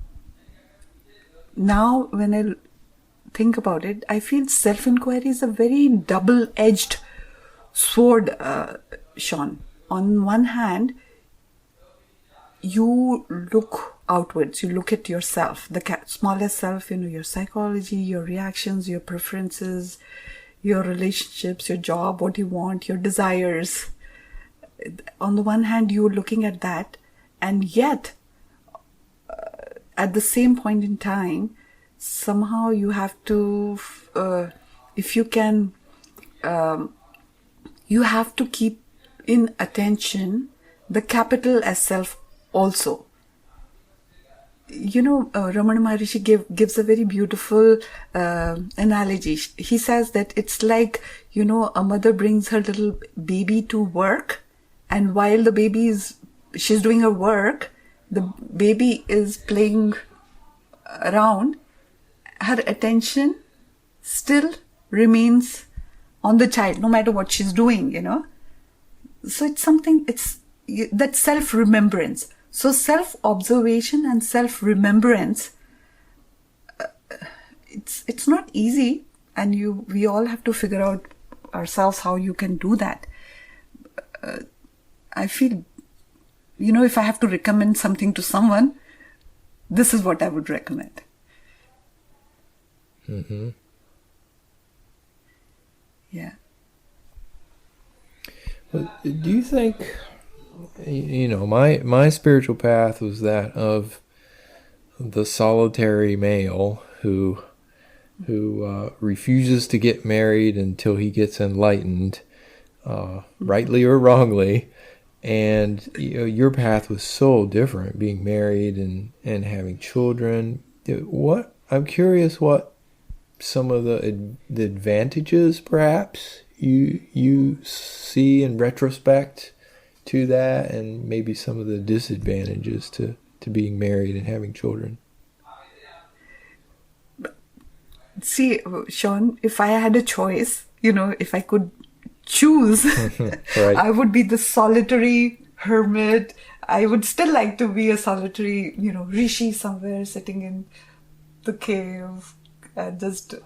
now when I think about it, I feel self-inquiry is a very double-edged sword, Sean. On one hand, you look outwards, you look at yourself, the smallest self, your psychology, your reactions, your preferences, your relationships, your job, what you want, your desires. On the one hand, you're looking at that, and yet, at the same point in time, somehow you have to, if you can, you have to keep in attention the capital as self also. Ramana Maharishi gives a very beautiful analogy. He says that it's like, a mother brings her little baby to work, and while the she's doing her work, the baby is playing around, her attention still remains on the child, no matter what she's doing, So it's something, it's that self-remembrance. So self-observation and self-remembrance, it's not easy, and we all have to figure out ourselves how you can do that. I feel, if I have to recommend something to someone, this is what I would recommend. Mm-hmm. Yeah. Well, do you think, my spiritual path was that of the solitary male who refuses to get married until he gets enlightened, rightly or wrongly. And your path was so different, being married and having children. I'm curious what some of the advantages perhaps you see in retrospect to that, and maybe some of the disadvantages to being married and having children. See, Sean, if I had a choice, if I could choose, Right. I would be the solitary hermit. I would still like to be a solitary, rishi somewhere sitting in the cave and just,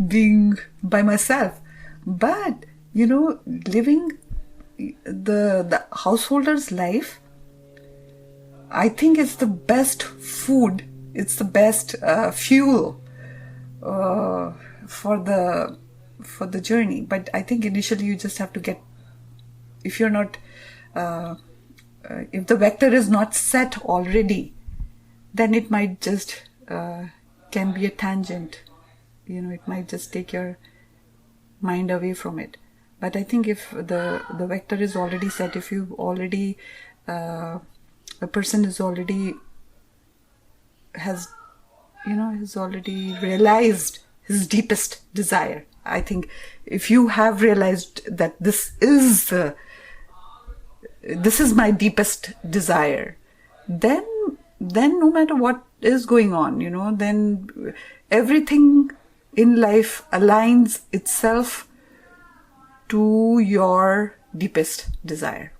being by myself. But, living the householder's life, I think it's the best food. It's the best fuel for the journey. But I think initially you just have to get, if you're not, if the vector is not set already, then it might just can be a tangent. It might just take your mind away from it. But I think if the vector is already set, if you've already, a person is already has already realized his deepest desire. I think if you have realized that this is my deepest desire, then no matter what is going on, then everything in life aligns itself to your deepest desire.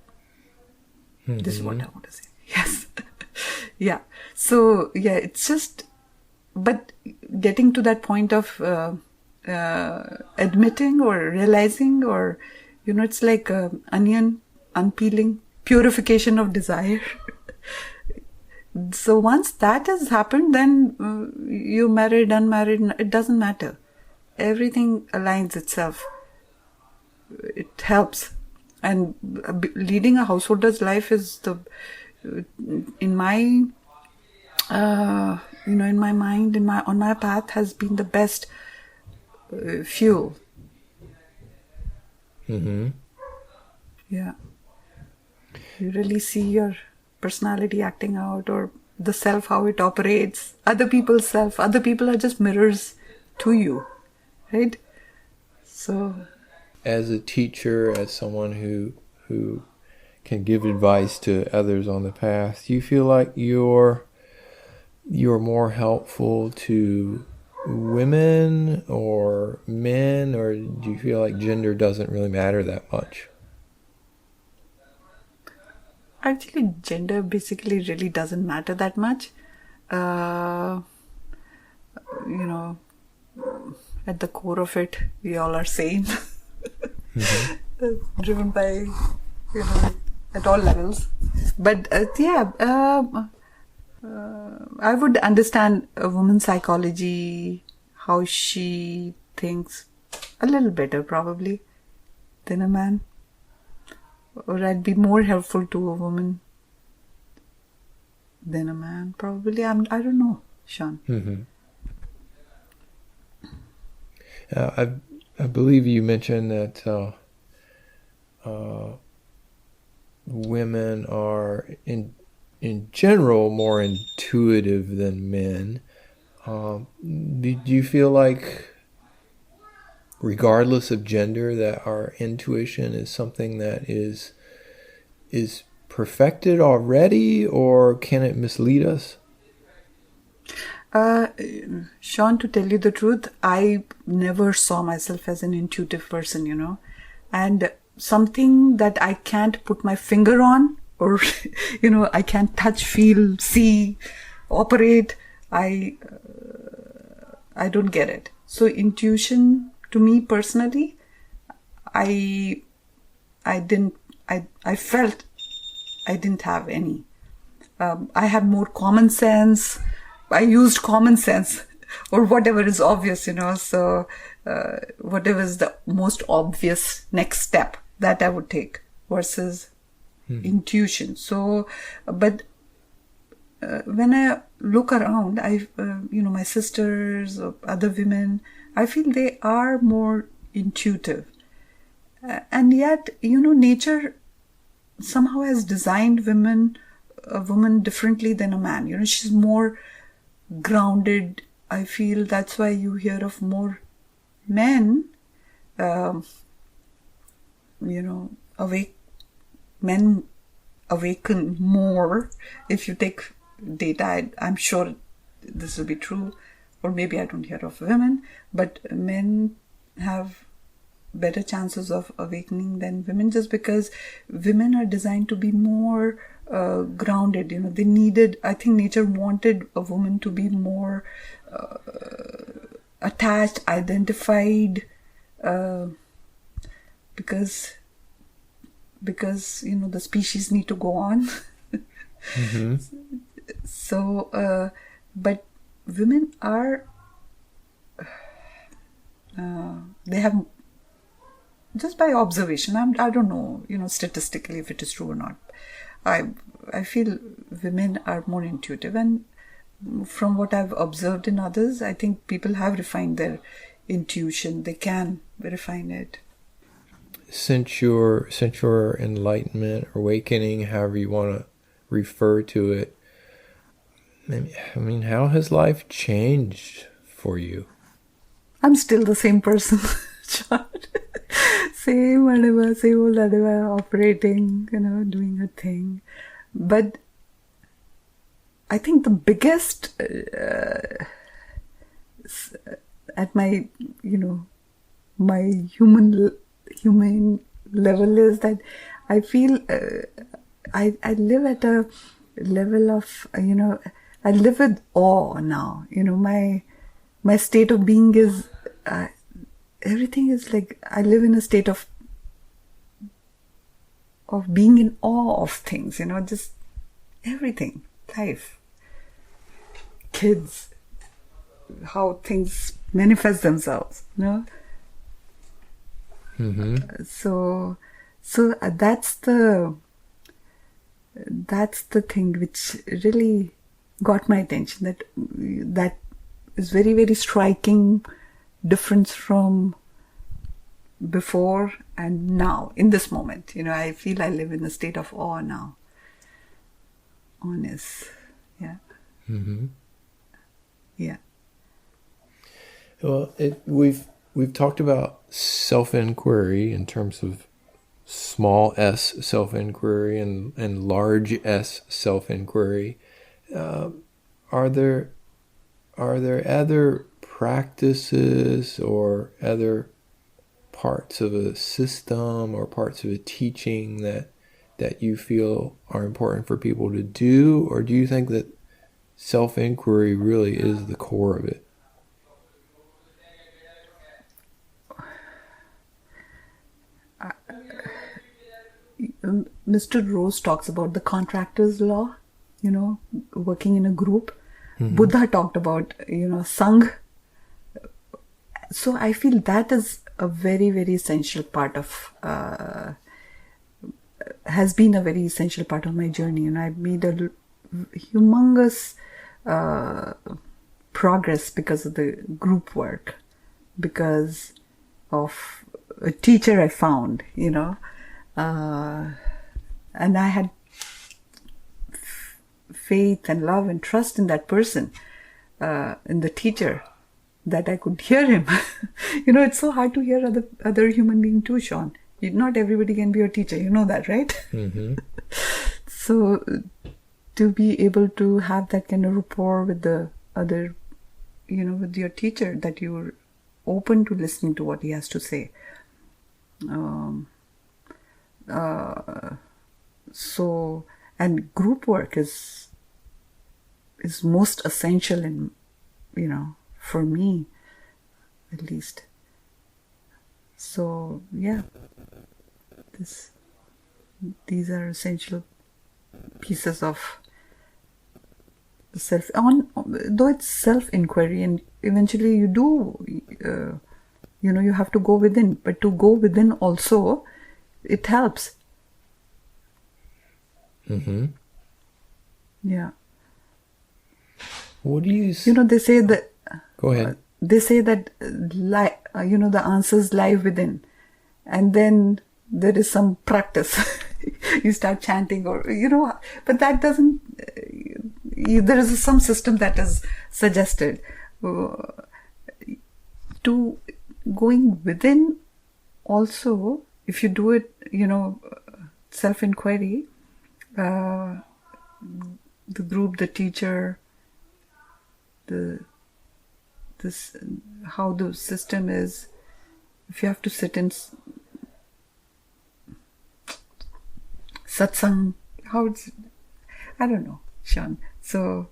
Mm-hmm. This is what I want to say. Yes. Yeah. So, yeah, it's just, but getting to that point of admitting or realizing, or, it's like an onion unpeeling, purification of desire. So once that has happened, then you married, unmarried, it doesn't matter. Everything aligns itself. It helps. And leading a householder's life is in my in my mind, on my path, has been the best fuel. Mm-hmm. Yeah. You really see your personality acting out, or the self, how it operates. Other people's self, other people are just mirrors to you, right? So, as a teacher, as someone who can give advice to others on the path, do you feel like you're more helpful to women or men, or do you feel like gender doesn't really matter that much? Actually, gender basically really doesn't matter that much. At the core of it, we all are same. Mm-hmm. Driven by, at all levels. But I would understand a woman's psychology, how she thinks, a little better probably than a man. Or I'd be more helpful to a woman than a man, probably. I don't know, Sean. Mm-hmm. I believe you mentioned that women are in general more intuitive than men. Do you feel like, regardless of gender, that our intuition is something that is perfected already, or can it mislead us? Sean, to tell you the truth, I never saw myself as an intuitive person, and something that I can't put my finger on, or I can't touch, feel, see, operate. I don't get it. So intuition, to me personally, I felt I didn't have any. I had more common sense. I used common sense or whatever is obvious, so whatever is the most obvious next step that I would take versus intuition. So, but when I look around, my sisters or other women, I feel they are more intuitive. And yet, nature somehow has designed a woman differently than a man. She's more grounded. I feel that's why you hear of more men, men awaken more. If you take data, I'm sure this will be true, or maybe I don't hear of women, but men have better chances of awakening than women, just because women are designed to be more grounded. They needed, I think nature wanted a woman to be more attached, identified, because the species need to go on. Mm-hmm. So, but women are, they have, just by observation, I don't know, statistically if it is true or not. I feel women are more intuitive, and from what I've observed in others, I think people have refined their intuition. They can refine it. Since your enlightenment or awakening, however you want to refer to it, I mean, how has life changed for you? I'm still the same person, John. Same old operating, doing a thing. But I think the biggest at my, my human level is that I feel I live at a level of, I live with awe now. My state of being is, everything is like, I live in a state of being in awe of things, just everything, life, kids, how things manifest themselves, Mm-hmm. So that's the thing which really got my attention. That is very, very striking difference from before and now, in this moment. I feel I live in a state of awe now. Honest. Yeah. Mm-hmm. Yeah. Well, we've talked about self-inquiry in terms of small s self-inquiry and large s self-inquiry. Are there other practices or other parts of a system or parts of a teaching that you feel are important for people to do, or do you think that self-inquiry really is the core of it? Mr. Rose talks about the contractor's law, working in a group. Mm-hmm. Buddha talked about, Sangh. So I feel that is a very, very essential part of, has been a very essential part of my journey. I've made a humongous progress because of the group work, because of a teacher I found, and I had faith and love and trust in that person, in the teacher, that I could hear him. It's so hard to hear other human being too, Sean. Not everybody can be your teacher. You know that, right? Mm-hmm. So to be able to have that kind of rapport with the other, with your teacher, that you're open to listening to what he has to say. So, and group work is most essential in, for me at least. So yeah, these are essential pieces of though it's self-inquiry, and eventually you do, you have to go within, but to go within also, it helps. Mm-hmm. Yeah. What do you... they say that... Go ahead. They say that, the answers lie within. And then there is some practice. You start chanting or, but that doesn't... there is some system that is suggested. To going within also, if you do it, self-inquiry, the group, the teacher, how the system is, if you have to sit in satsang, I don't know, Sean. So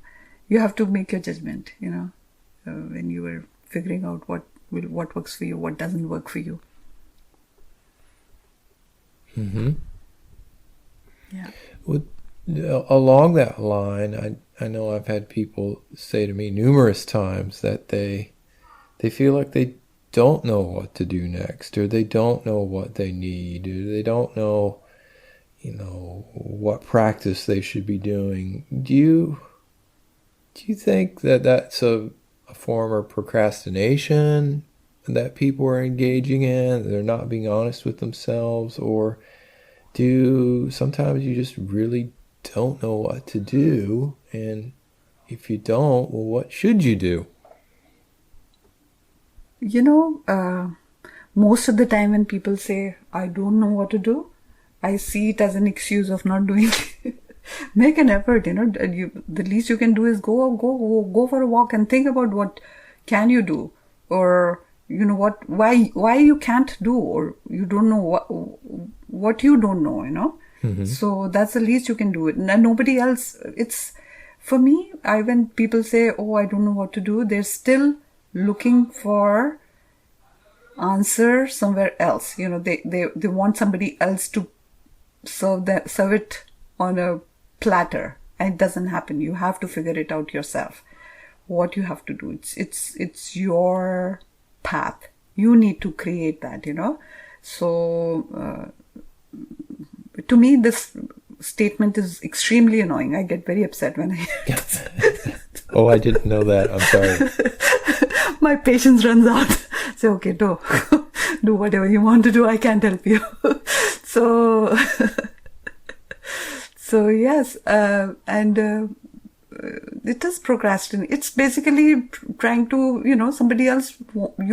you have to make your judgment, when you were figuring out what works for you, what doesn't work for you. Mm-hmm. Yeah. Along that line, I know I've had people say to me numerous times that they feel like they don't know what to do next, or they don't know what they need, or they don't know, what practice they should be doing. Do you think that that's a form of procrastination that people are engaging in? They're not being honest with themselves, or do sometimes you just really don't know what to do? And if you don't, well, what should you do? Most of the time when people say, I don't know what to do, I see it as an excuse of not doing it. Make an effort, the least you can do is go for a walk and think about what can you do, or why you can't do, or you don't know what you don't know, Mm-hmm. So that's the least you can do it. And nobody else, it's, for me, when people say, oh, I don't know what to do, they're still looking for answer somewhere else. They want somebody else to serve it on a platter, and it doesn't happen. You have to figure it out yourself. What you have to do, it's your path. You need to create that. So to me, this statement is extremely annoying. I get very upset when I hear it. Oh, I didn't know that. I'm sorry. My patience runs out. Say, okay, do whatever you want to do. I can't help you. So yes, and it is procrastinating. It's basically trying to, you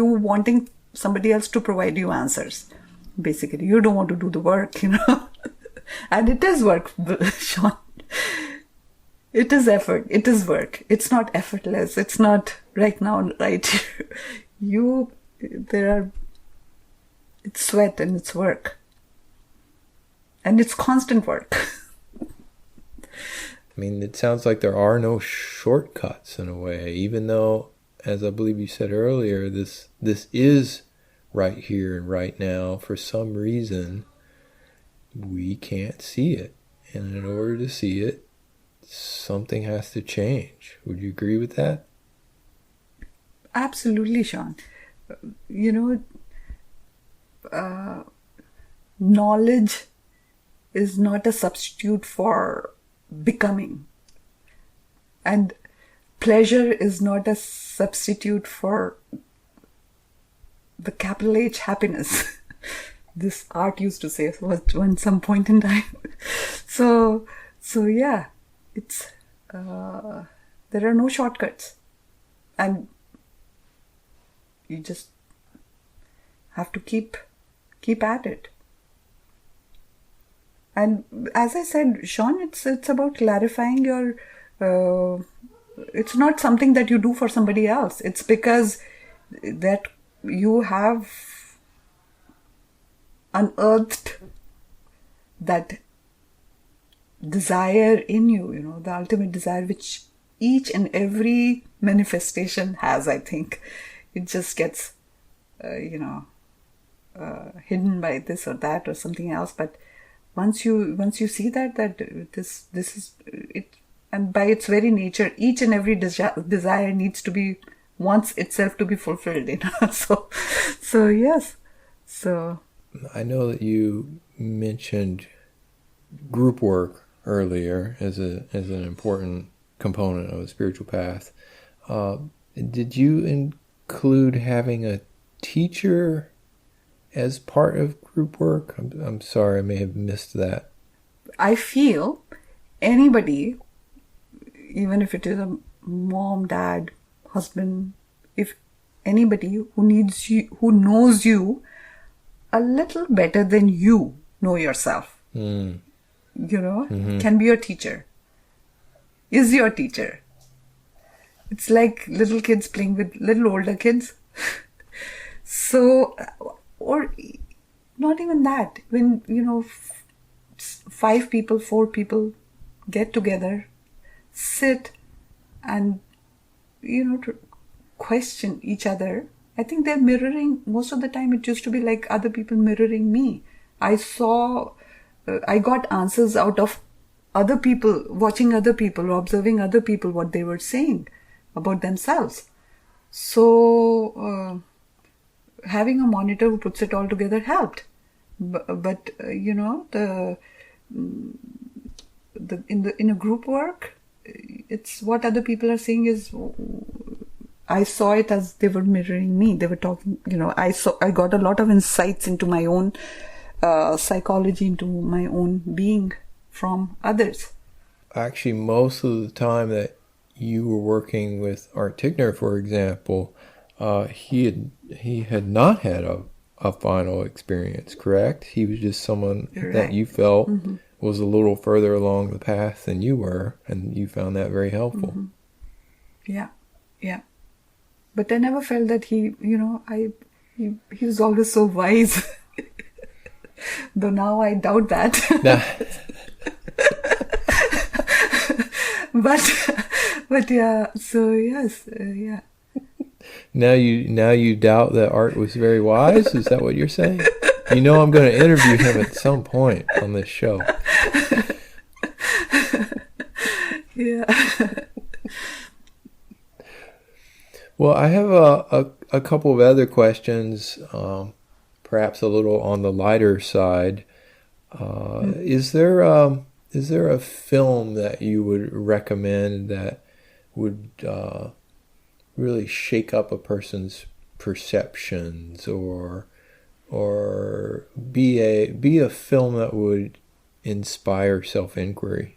wanting somebody else to provide you answers. Basically, you don't want to do the work, and it is work, Sean. It is effort. It is work. It's not effortless. It's not right now, right here. It's sweat and it's work. And it's constant work. I mean, it sounds like there are no shortcuts in a way, even though, as I believe you said earlier, this is right here and right now. For some reason, we can't see it. And in order to see it, something has to change. Would you agree with that? Absolutely, Sean. Knowledge is not a substitute for becoming. And pleasure is not a substitute for the capital H happiness. This art used to say at some point in time. So yeah, it's there are no shortcuts, and you just have to keep at it. And as I said, Sean, it's about clarifying your. It's not something that you do for somebody else. It's because that you have unearthed that desire in you, the ultimate desire which each and every manifestation has, I think. It just gets, hidden by this or that or something else. But once you see that this is it, and by its very nature, each and every desire needs to be, wants itself to be fulfilled. So yes. So I know that you mentioned group work earlier as an important component of a spiritual path. Did you include having a teacher as part of group work? I'm sorry, I may have missed that. I feel anybody, even if it is a mom, dad, husband, if anybody who needs you, who knows you a little better than you know yourself, can be your teacher, is your teacher. It's like little kids playing with little older kids. So, or not even that. When, 5 people, 4 people get together, sit and, to question each other. I think they're mirroring, most of the time it used to be like other people mirroring me. I got answers out of other people, watching other people, observing other people, what they were saying about themselves. So, having a monitor who puts it all together helped. But in a group work, it's what other people are saying is, I saw it as they were mirroring me. They were talking, I got a lot of insights into my own psychology, into my own being from others. Actually, most of the time that you were working with Art Tigner, for example, he had not had a final experience, correct? He was just someone that you felt was a little further along the path than you were, and you found that very helpful. Yeah. But I never felt that he was always so wise. Though now I doubt that. But yeah, so yes, yeah. Now you doubt that Art was very wise? Is that what you're saying? I'm going to interview him at some point on this show. Yeah. Well, I have a couple of other questions, perhaps a little on the lighter side. Is there a film that you would recommend that would really shake up a person's perceptions, or be a film that would inspire self-inquiry?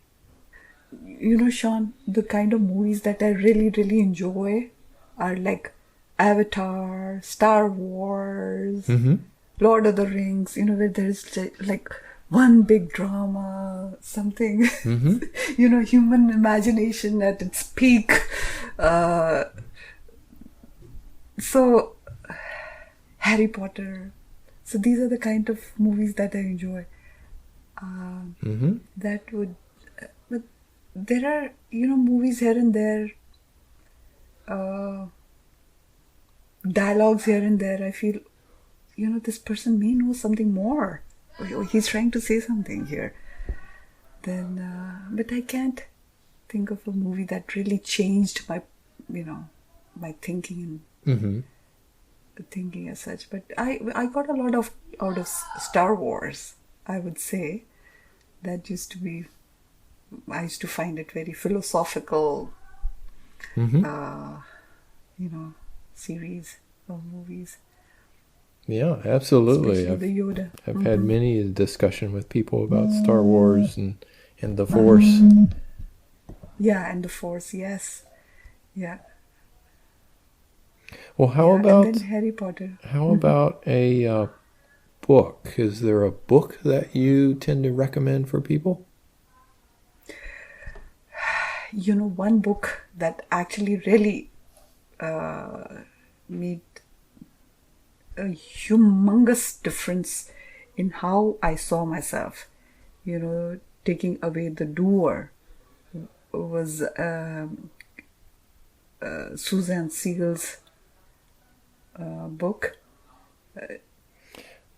Sean, the kind of movies that I really, really enjoy are like Avatar, Star Wars, Lord of the Rings, where there's like one big drama, something, human imagination at its peak. So, Harry Potter. So these are the kind of movies that I enjoy. That would, but there are, movies here and there, dialogues here and there. I feel, this person may know something more. He's trying to say something here. Then, but I can't think of a movie that really changed my, my thinking and thinking as such. But I got a lot out of Star Wars, I would say. That used to be, I used to find it very philosophical, series of movies. Yeah, absolutely. Especially the Yoda. I've had many a discussion with people about Star Wars and the Force. Yeah, and the Force, yes. Yeah. Well, how about and then Harry Potter? How about a book? Is there a book that you tend to recommend for people? One book that actually really made a humongous difference in how I saw myself. taking away the doer was Susan Siegel's book.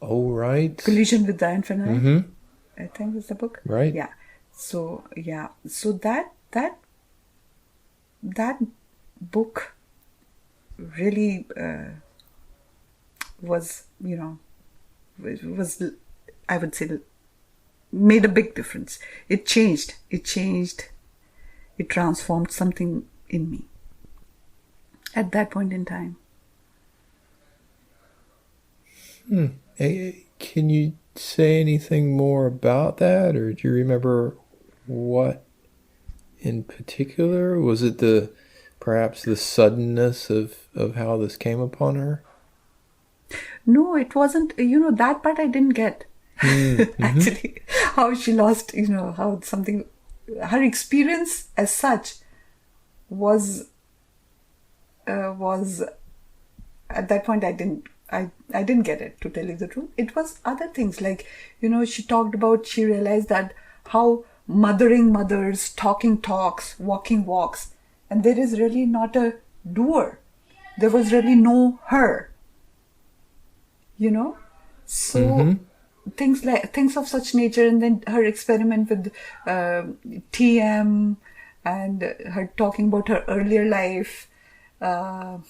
Oh, right. Collision with the Infinite, Mm-hmm. I think is the book. Right. Yeah. So that book really was, I would say, made a big difference. It changed. It transformed something in me at that point in time. Can you say anything more about that, or do you remember what in particular? Was it perhaps the suddenness of how this came upon her? No, it wasn't. That part I didn't get. Mm-hmm. Actually, how she lost, how something, her experience as such was at that point I didn't get it, to tell you the truth. It was other things like, she realized that how mothering mothers, talking talks, walking walks, and there is really not a doer. There was really no her. So Mm-hmm. things of such nature, and then her experiment with TM, and her talking about her earlier life, then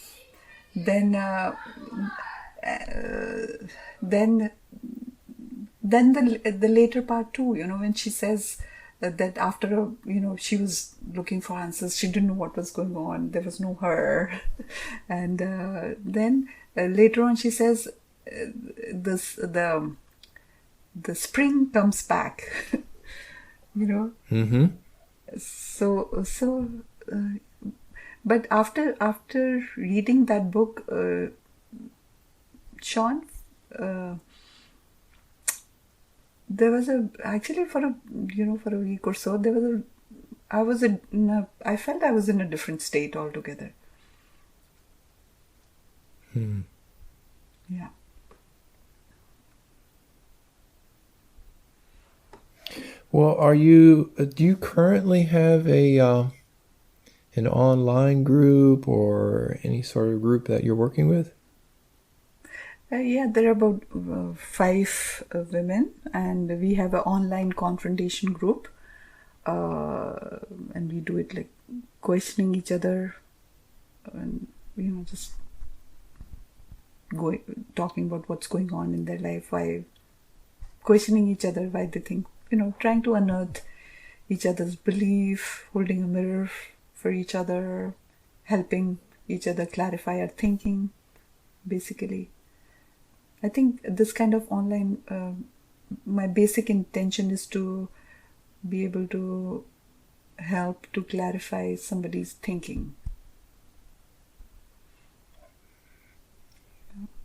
the later part too, when she says that after she was looking for answers, she didn't know what was going on, there was no her. And then later on she says the spring comes back. Mm-hmm. So but after reading that book, Sean, there was actually for a week or so, I felt I was in a different state altogether. Yeah. Well, do you currently have an online group or any sort of group that you're working with? Yeah, there are about 5 women, and we have an online confrontation group, and we do it like questioning each other, and just talking about what's going on in their life, why questioning each other, why they think, trying to unearth each other's belief, holding a mirror for each other, helping each other clarify our thinking, basically. I think this kind of online, my basic intention is to be able to help to clarify somebody's thinking.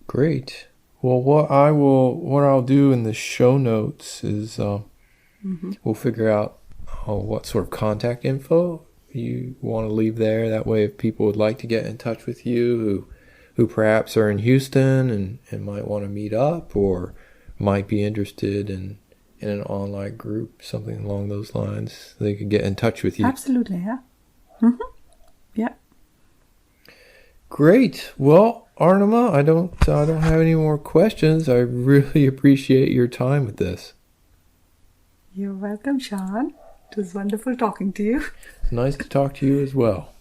Great. Well, what I'll do in the show notes is we'll figure out what sort of contact info you want to leave there. That way, if people would like to get in touch with you who perhaps are in Houston and might want to meet up, or might be interested in an online group, something along those lines, they could get in touch with you. Absolutely, yeah. Mm-hmm. Yeah. Great. Well, Anima, I don't have any more questions. I really appreciate your time with this. You're welcome, Sean. It was wonderful talking to you. It's nice to talk to you as well.